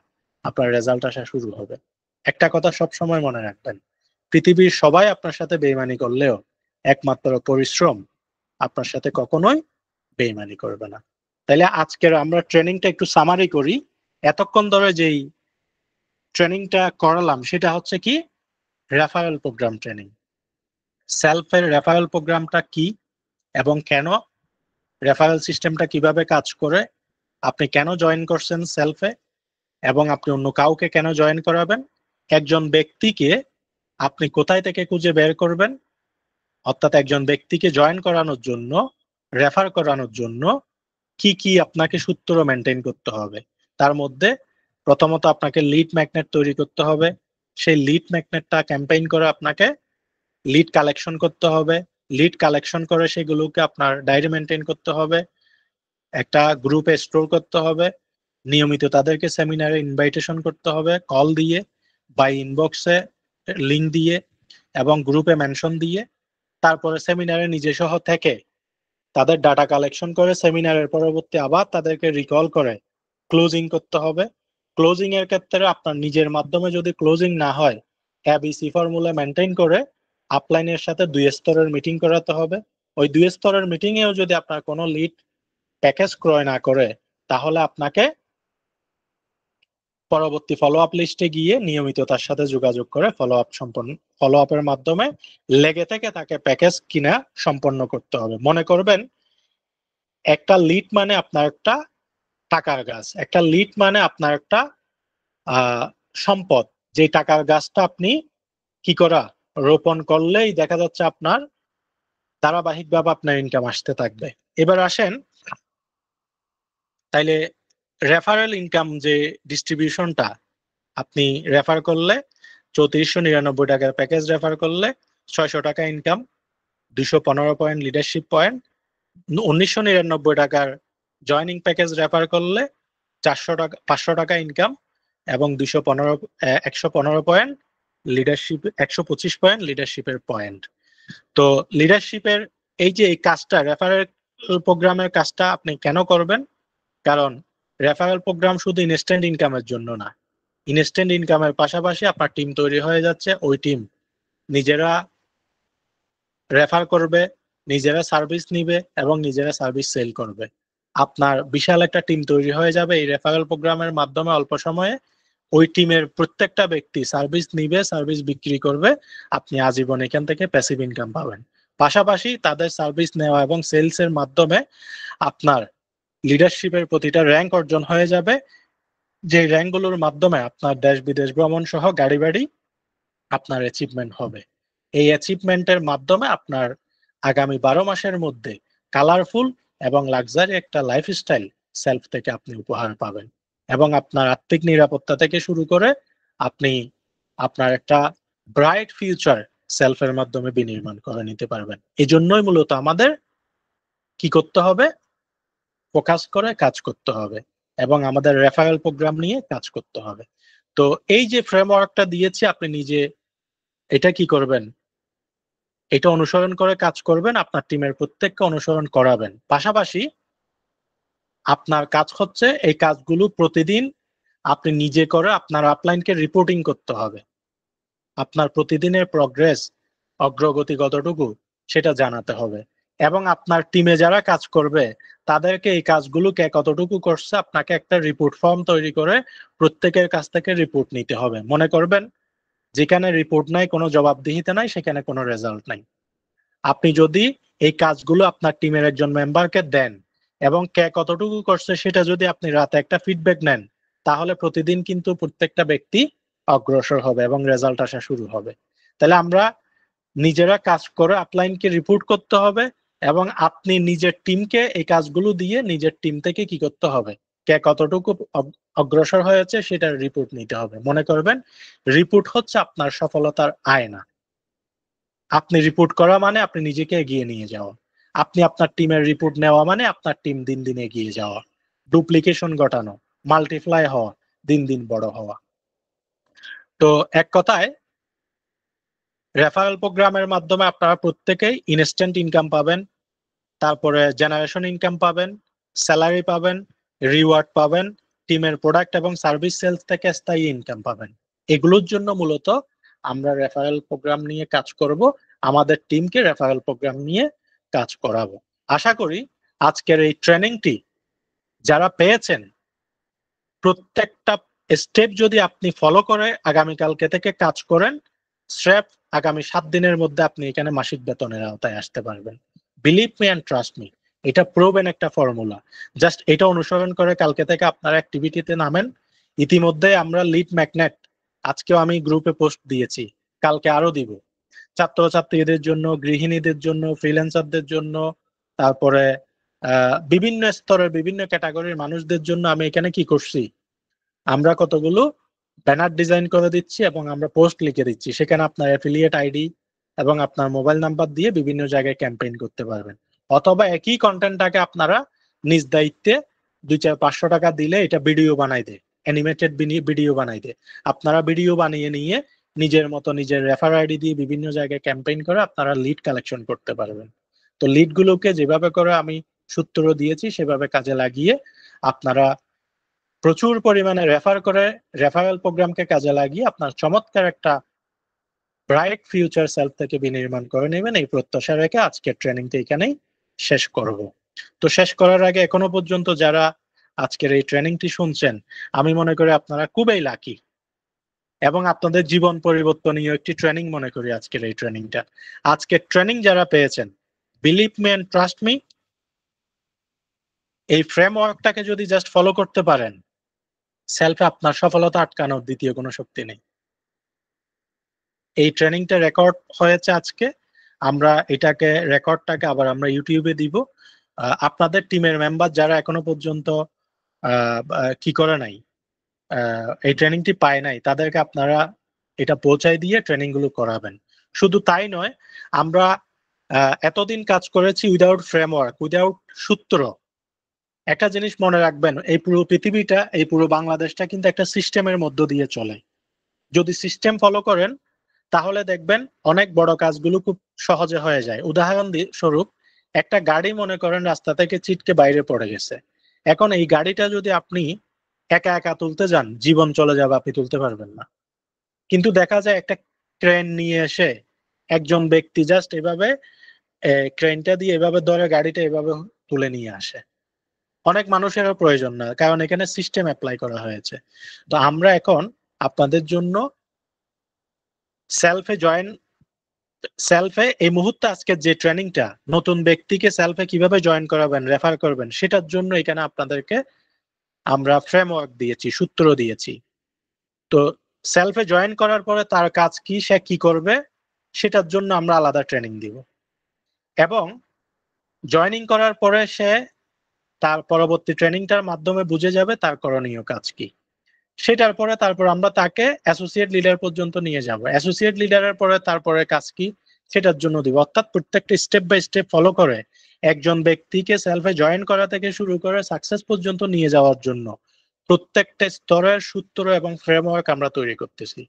আপনার রেজাল্ট আসা শুরু হবে। একটা কথা সব সময় মনে রাখবেন, পৃথিবীর সবাই আপনার সাথে বেইমানি করলেও একমাত্র পরিশ্রম আপনার সাথে কখনোই বেইমানি করবে না। তাইলে আজকের আমরা ট্রেনিংটা একটু সামারি করি। এতক্ষণ ধরে যেই ট্রেনিংটা করালাম সেটা হচ্ছে কি, রেফারেল প্রোগ্রাম ট্রেনিং। সেলফের রেফারেল প্রোগ্রামটা কি এবং কেন, রেফারেল সিস্টেমটা কিভাবে কাজ করে, আপনি কেন জয়েন করছেন সেলফে, এবং আপনি অন্য কাউকে কেন জয়েন করাবেন, একজন ব্যক্তিকে আপনি কোথায় থেকে খুঁজে বের করবেন, অর্থাৎ একজন ব্যক্তিকে জয়েন করানোর জন্য, রেফার করানোর জন্য কি কি আপনাকে সূত্র মেনটেন করতে হবে। তার মধ্যে প্রথমত আপনাকে লিড ম্যাগনেট তৈরি করতে হবে। সেই লিড ম্যাগনেটটা ক্যাম্পেইন করে আপনাকে লিড কালেকশন করতে হবে। লিড কালেকশন করে সেগুলোকে আপনার ডায়েরি মেনটেন করতে হবে, একটা গ্রুপে স্টোর করতে হবে, নিয়মিত তাদেরকে সেমিনারে ইনভাইটেশন করতে হবে, কল দিয়ে বা ইনবক্সে লিংক দিয়ে এবং গ্রুপে মেনশন দিয়ে। তারপরে সেমিনারে নিজে সহ থেকে তাদের ডাটা কালেকশন করে সেমিনারের পরবর্তী আবার তাদেরকে রিকল করে ক্লোজিং করতে হবে। ক্লোজিং এর ক্ষেত্রে আপনার নিজের মাধ্যমে যদি ক্লোজিং না হয়, এবিসি ফর্মুলা মেনটেন করে আপলাইনের সাথে 2 স্তরের মিটিং করাতে হবে। ওই 2 স্তরের মিটিং এও যদি আপনার কোনো লিড প্যাকেজ ক্রয় না করে, তাহলে আপনাকে পরবর্তী ফলো আপ লিস্টে গিয়ে নিয়মিত তার সাথে যোগাযোগ করে ফলো আপের মাধ্যমে লেগে থেকে তাকে প্যাকেজ কিনা সম্পন্ন করতে হবে। মনে করবেন একটা লিড মানে আপনার একটা টাকার গাছ, একটা লিড মানে আপনার একটা সম্পদ, যে টাকার গাছটা আপনি কি করা রোপণ করলেই দেখা যাচ্ছে আপনার ধারাবাহিকভাবে আপনার ইনকাম আসতে থাকবে। এবার আসেন, তাইলে রেফারেল ইনকাম যে ডিস্ট্রিবিউশনটা, আপনি রেফার করলে 3499 টাকার প্যাকেজ রেফার করলে 600 টাকা ইনকাম, 215 পয়েন্ট লিডারশিপ পয়েন্ট। 1999 টাকার জয়নিং প্যাকেজ রেফার করলে 400 টাকা 500 টাকা ইনকাম এবং 115 পয়েন্ট লিডারশিপ, 125 পয়েন্ট লিডারশিপের পয়েন্ট। তো লিডারশিপের এই যে এই কাজটা, রেফারেল প্রোগ্রামের কাজটা আপনি কেন করবেন? কারণ রেফারেল প্রোগ্রাম শুধু ইনস্ট্যান্ট ইনকামের জন্য না, ইনস্ট্যান্ট ইনকামের পাশাপাশি আপনার টিম তৈরি হয়ে যাচ্ছে, ওই টিম নিজেরা রেফার করবে, নিজেরা সার্ভিস নিবে এবং নিজেরা সার্ভিস সেল করবে। আপনার বিশাল একটা টিম তৈরি হয়ে যাবে এই রেফারেল প্রোগ্রামের মাধ্যমে। অল্প সময়ে ওই টিমের প্রত্যেকটা ব্যক্তি সার্ভিস নিবে, সার্ভিস বিক্রি করবে, আপনি আজীবন এখান থেকে প্যাসিভ ইনকাম পাবেন। পাশাপাশি তাদের সার্ভিস নেওয়া এবং সেলস এর মাধ্যমে আপনার লিডারশিপের প্রতিটা র্যাঙ্ক অর্জন হয়ে যাবে, যে র্যাঙ্কগুলোর মাধ্যমে আপনার দেশ বিদেশ ভ্রমণ সহ গাড়ি বাড়ি আপনার অ্যাচিভমেন্ট হবে। এই অ্যাচিভমেন্টের মাধ্যমে আপনার আগামী 12 মাসের মধ্যে কালারফুল এবং লাক্সারি একটা লাইফস্টাইল সেলফ থেকে আপনি উপহার পাবেন, এবং আপনার আর্থিক নিরাপত্তা থেকে শুরু করে আপনি আপনার একটা ব্রাইট ফিউচার সেলফের মাধ্যমে বিনির্মাণ করে নিতে পারবেন। এই জন্যই মূলত আমাদের কি করতে হবে, ফোকাস করে কাজ করতে হবে এবং আমাদের রেফারেল প্রোগ্রাম নিয়ে কাজ করতে হবে। তো এই যে ফ্রেমওয়ার্কটা দিয়েছি, আপনি নিজে এটা কি করবেন, এটা অনুসরণ করে কাজ করবেন, আপনার টিমের প্রত্যেককে অনুসরণ করাবেন। পাশাপাশি আপনার কাজ হচ্ছে এই কাজগুলো প্রতিদিন আপনি নিজে করে আপনার আপলাইনকে রিপোর্টিং করতে হবে। আপনার প্রতিদিনের প্রগ্রেস, অগ্রগতি কতটুকু সেটা জানাতে হবে, এবং আপনার টিমে যারা কাজ করবে তাদেরকে এই কাজগুলো কে কতটুকু করছে আপনাকে একটা রিপোর্ট ফর্ম তৈরি করে প্রত্যেকের কাছ থেকে রিপোর্ট নিতে হবে। মনে করবেন, যেখানে রিপোর্ট নাই, কোনো জবাবদিহিতা নাই, সেখানে কোনো রেজাল্ট নাই। আপনি যদি এই কাজগুলো আপনার টিমের একজন মেম্বারকে দেন এবং কে কতটুকু করছে সেটা যদি আপনি রাতে একটা ফিডব্যাক নেন, তাহলে প্রতিদিন কিন্তু প্রত্যেকটা ব্যক্তি অগ্রসর হবে এবং রেজাল্ট আসা শুরু হবে। তাহলে আমরা নিজেরা কাজ করে আপলাইনকে রিপোর্ট করতে হবে, এবং আপনি নিজের টিমকে এই কাজগুলো দিয়ে নিজের টিম থেকে কি করতে হবে, কে কতটুকু অগ্রসর হয়েছে সেটার রিপোর্ট নিতে হবে। মনে করবেন রিপোর্ট হচ্ছে আপনার সফলতার আয়না। আপনি রিপোর্ট করা মানে আপনি নিজেকে এগিয়ে নিয়ে যাওয়া, আপনি আপনার টিমের রিপোর্ট নেওয়া মানে আপনার টিম দিন দিন এগিয়ে যাওয়া, ডুপ্লিকেশন ঘটানো, মাল্টিপ্লাই হওয়া, দিন দিন বড় হওয়া। তো এক কথায় রেফারেল প্রোগ্রামের মাধ্যমে আপনারা প্রত্যেকেই ইনস্ট্যান্ট ইনকাম পাবেন, তারপরে জেনারেশন ইনকাম পাবেন, স্যালারি পাবেন, রিওয়ার্ড পাবেন, টিমের প্রোডাক্ট এবং সার্ভিস সেলস থেকে স্থায়ী ইনকাম পাবেন। এগুলোর জন্য মূলত আমরা রেফারেল প্রোগ্রাম নিয়ে কাজ করব, আমাদের টিমকে রেফারেল প্রোগ্রাম নিয়ে কাজ করাবো। আশা করি আজকের এই ট্রেনিংটি যারা পেয়েছেন, প্রত্যেকটা স্টেপ যদি আপনি ফলো করে আগামীকালকে থেকে কাজ করেন, স্রেফ আগামী 7 দিনের মধ্যে আপনি এখানে মাসিক বেতনের আওতায় আসতে পারবেন। Believe me and trust me, এটা প্রুভেন একটা ফর্মুলা। জাস্ট এটা অনুসরণ করে কালকে থেকে আপনারা অ্যাক্টিভিটিতে নামেন। ইতিমধ্যে আমরা লিড ম্যাগনেট আজকেও আমি গ্রুপে পোস্ট দিয়েছি, কালকে আরো দিব। ছাত্রছাত্রীদের জন্য, গৃহিণীদের জন্য, ফ্রিল্যান্সারদের জন্য, তারপরে বিভিন্ন স্তরের বিভিন্ন ক্যাটাগরির মানুষদের জন্য আমি এখানে কি করছি, আমরা কতগুলো ব্যানার ডিজাইন করে দিচ্ছি এবং আমরা পোস্ট লিখে দিচ্ছি। সেখানে আপনার অ্যাফিলিয়েট আইডি এবং আপনার মোবাইল নাম্বার দিয়ে বিভিন্ন জায়গায় ক্যাম্পেইন করতে পারবেন। অথবা একই কন্টেন্টটাকে আপনারা নিজ দায়িত্বে 200-500 টাকা দিলে এটা ভিডিও বানাই দেয়, অ্যানিমেটেড ভিডিও বানাই দেয়। আপনারা ভিডিও বানিয়ে নিয়ে নিজের মতো নিজের রেফার আইডি দিয়ে বিভিন্ন জায়গায় ক্যাম্পেইন করে আপনারা লিড কালেকশন করতে পারবেন। তো লিড গুলোকে যেভাবে করে আমি সূত্র দিয়েছি সেভাবে কাজে লাগিয়ে আপনারা প্রচুর পরিমাণে রেফার করে রেফারেল প্রোগ্রামকে কাজে লাগিয়ে আপনার চমৎকার একটা ব্রাইট ফিউচার সেলফ থেকে বিনির্মাণ করে নেবেন, এই প্রত্যাশা রেখে আজকের ট্রেনিংটা এখানেই শেষ করব। তো শেষ করার আগে এখনো পর্যন্ত যারা আজকের এই ট্রেনিংটি শুনছেন, আমি মনে করি আপনারা খুবই লাকি এবং আপনাদের জীবন পরিবর্তনীয় একটি ট্রেনিং মনে করি আজকের এই ট্রেনিংটা। আজকের ট্রেনিং যারা পেয়েছেন, believe me and trust me, এই ফ্রেমওয়ার্কটাকে যদি জাস্ট ফলো করতে পারেন, সেলফে আপনার সফলতা আটকানোর দ্বিতীয় কোনো শক্তি নেই। এই ট্রেনিংটা রেকর্ড হয়েছে আজকে, আমরা এটাকে রেকর্ডটাকে আবার আমরা ইউটিউবে দিব। আপনাদের টিমের মেম্বার যারা এখনো পর্যন্ত কি করে নাই, এই ট্রেনিংটি পায় নাই, তাদেরকে আপনারা এটা পৌঁছায় দিয়ে ট্রেনিং গুলো করাবেন। শুধু তাই নয়, আমরা এতদিন কাজ করেছি উইদাউট ফ্রেমওয়ার্ক, উইদাউট সূত্র। একটা জিনিস মনে রাখবেন, এই পুরো পৃথিবীটা, এই পুরো বাংলাদেশটা কিন্তু একটা সিস্টেমের মধ্য দিয়ে চলে। যদি সিস্টেম ফলো করেন তাহলে দেখবেন অনেক বড় কাজগুলো খুব সহজে হয়ে যায়। উদাহরণ স্বরূপ, একটা গাড়ি মনে করেন রাস্তা থেকে ছিটকে বাইরে পড়ে গেছে, এখন এই গাড়িটা যদি আপনি একা একা তুলতে যান, জীবন চলে যাবে, আপনি তুলতে পারবেন না। কিন্তু দেখা যায় একটা ক্রেন নিয়ে এসে একজন ব্যক্তি জাস্ট এভাবে ক্রেনটা দিয়ে এভাবে ধরে গাড়িটা এভাবে তুলে নিয়ে আসে। অনেক মানুষেরও প্রয়োজন না, কারণ এখানে সিস্টেম অ্যাপ্লাই করা হয়েছে। তো আমরা এখন আপনাদের জন্য সেলফে জয়েন সেলফে এই মুহূর্তে আজকে যে ট্রেনিংটা, নতুন ব্যক্তিকে সেলফে কিভাবে জয়েন করাবেন, রেফার করবেন, সেটার জন্য এখানে আপনাদেরকে আমরা ফ্রেমওয়ার্ক দিয়েছি, সূত্র দিয়েছি। তো সেলফে জয়েন করার পরে তার কাজ কি, সে কি করবে, সেটার জন্য আমরা আলাদা ট্রেনিং দিব। এবং জয়েনিং করার পরে সে তার পরবর্তী ট্রেনিংটার মাধ্যমে বুঝে যাবে তার করণীয় কাজ কি। সেটার পরে তারপর আমরা তাকে অ্যাসোসিয়েট লিডার পর্যন্ত নিয়ে যাব। অ্যাসোসিয়েট লিডারের পরে তারপরে কাজ কি সেটার জন্য দিব। অর্থাৎ প্রত্যেকটা স্টেপ বাই স্টেপ ফলো করে একজন ব্যক্তিকে সেলফে জয়েন করা থেকে শুরু করে সাকসেস পর্যন্ত নিয়ে যাওয়ার জন্য প্রত্যেকটা স্তরের সূত্র এবং ফ্রেমওয়ার্ক আমরা তৈরি করতেছি।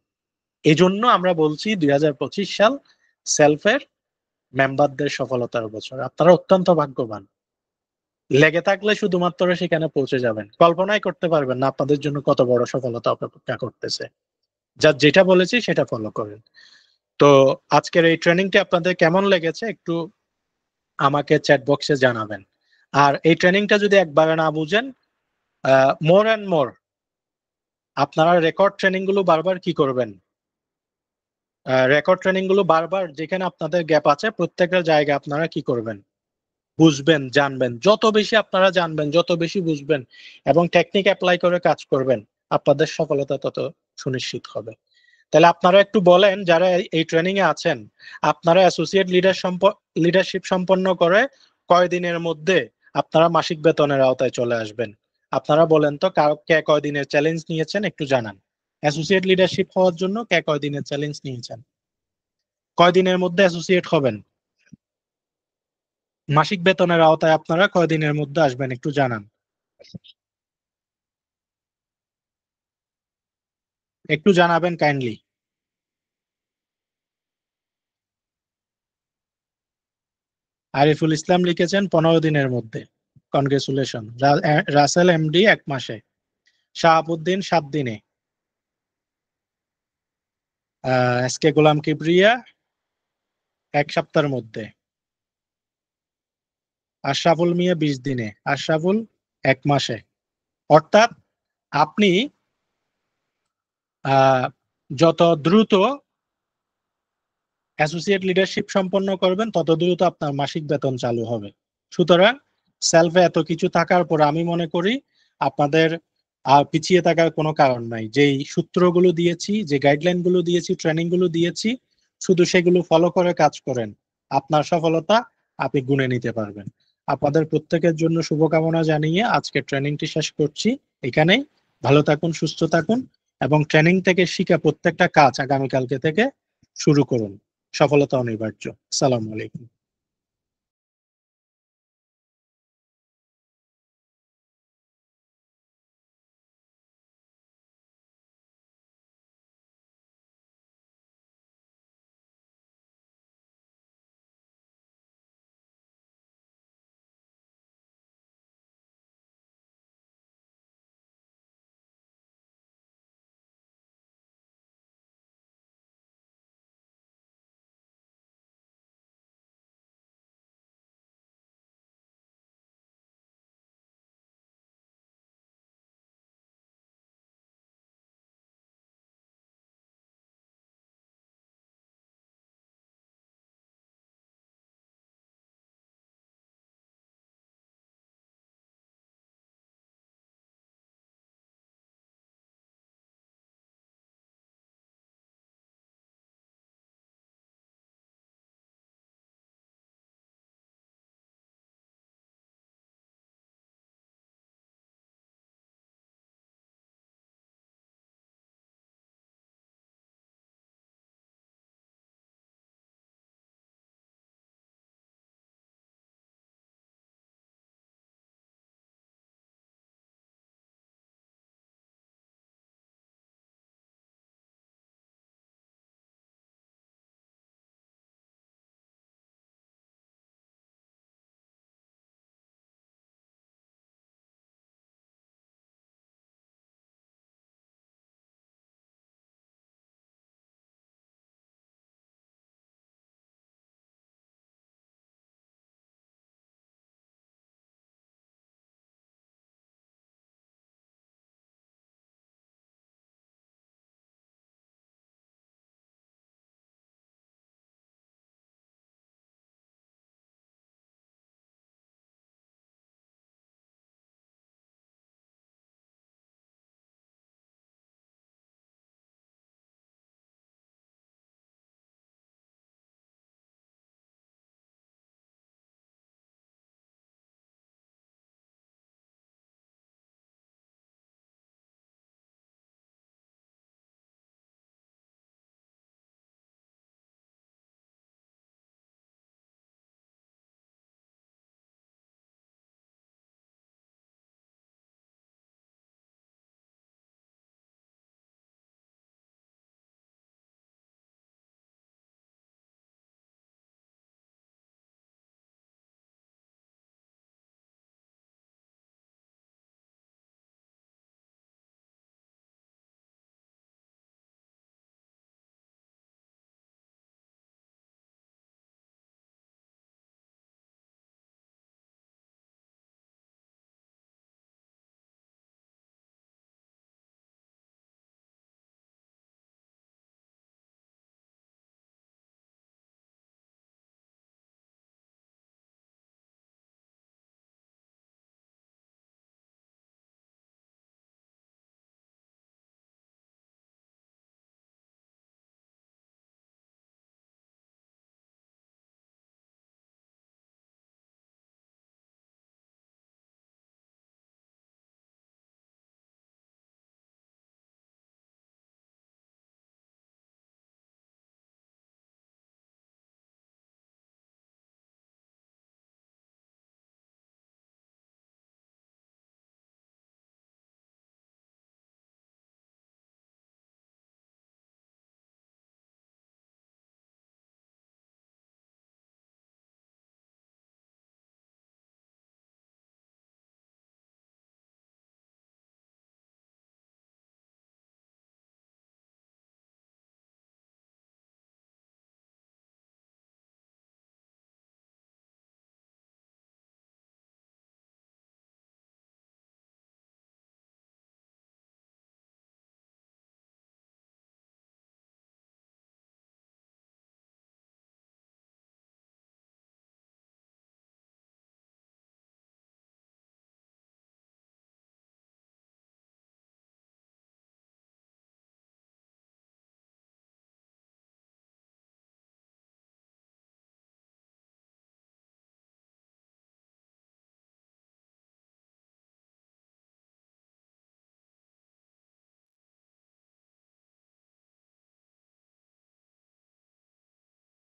এই জন্য আমরা বলছি 2025 সাল সেলফের মেম্বারদের সফলতার বছর। আপনারা অত্যন্ত ভাগ্যবান। লেগে থাকলে শুধুমাত্র সেখানে পৌঁছে যাবেন, কল্পনাই করতে পারবেন না আপনাদের জন্য কত বড় সফলতা অপেক্ষা করতেছে। যা যেটা বলেছি সেটা ফলো করেন। তো আজকের এই ট্রেনিংটি আপনাদের কেমন লেগেছে একটু আমাকে চ্যাট বক্সে জানাবেন। আর এই ট্রেনিংটা যদি একবারে না বুঝেন, মোর অ্যান্ড মোর আপনারা রেকর্ড ট্রেনিং গুলো বারবার কি করবেন, রেকর্ড ট্রেনিং গুলো বারবার যেখানে আপনাদের গ্যাপ আছে প্রত্যেকটা জায়গায় আপনারা কি করবেন, বুঝবেন, জানবেন, যত বেশি আপনারা জানবেন, যত বেশি বুঝবেন এবং টেকনিক অ্যাপ্লাই করে কাজ করবেন, আপনাদের সফলতা তত সুনিশ্চিত হবে। তাহলে আপনারা একটু বলেন, যারা এই ট্রেনিং এ আছেন, আপনারা অ্যাসোসিয়েট লিডারশিপ সম্পন্ন করে কয়দিনের মধ্যে আপনারা মাসিক বেতনের আওতায় চলে আসবেন? আপনারা বলেন তো, কে কয়দিনের চ্যালেঞ্জ নিয়েছেন একটু জানান। অ্যাসোসিয়েট লিডারশিপ হওয়ার জন্য কে কয়দিনের চ্যালেঞ্জ নিয়েছেন? কয়দিনের মধ্যে অ্যাসোসিয়েট হবেন? মাসিক বেতনের আওতায় আপনারা কয়দিনের মধ্যে আসবেন একটু জানান। একটু জানাবেন কাইন্ডলি। আরিফুল ইসলাম লিখেছেন 15 দিনের মধ্যে। কনগ্রেচুলেশন। রাসেল এমডি 1 মাসে। শাহাবুদ্দিন 7 দিনে। এস কে গোলাম কিবরিয়া 1 সপ্তাহের মধ্যে। আশরাফুল মিয়া 20 দিনে। আশরাফুল 1 মাসে। অর্থাৎ আপনি যত দ্রুত অ্যাসোসিয়েট লিডারশিপ সম্পন্ন করবেন, তত দ্রুত আপনার মাসিক বেতন চালু হবে। সুতরাং সেলফে এত কিছু থাকার পর আমি মনে করি আপনাদের পিছিয়ে থাকার কোনো কারণ নাই। যেই সূত্রগুলো দিয়েছি, যে গাইডলাইন গুলো দিয়েছি, ট্রেনিং গুলো দিয়েছি, শুধু সেগুলো ফলো করে কাজ করেন, আপনার সফলতা আপনি গুনে নিতে পারবেন। আপনাদের প্রত্যেকের জন্য শুভকামনা জানিয়ে আজকে ট্রেনিংটি শেষ করছি এখানেই। ভালো থাকুন, সুস্থ থাকুন এবং ট্রেনিং থেকে শিখা প্রত্যেকটা কাজ আগামীকালকে থেকে শুরু করুন। সফলতা অনিবার্য। সালাম আলাইকুম।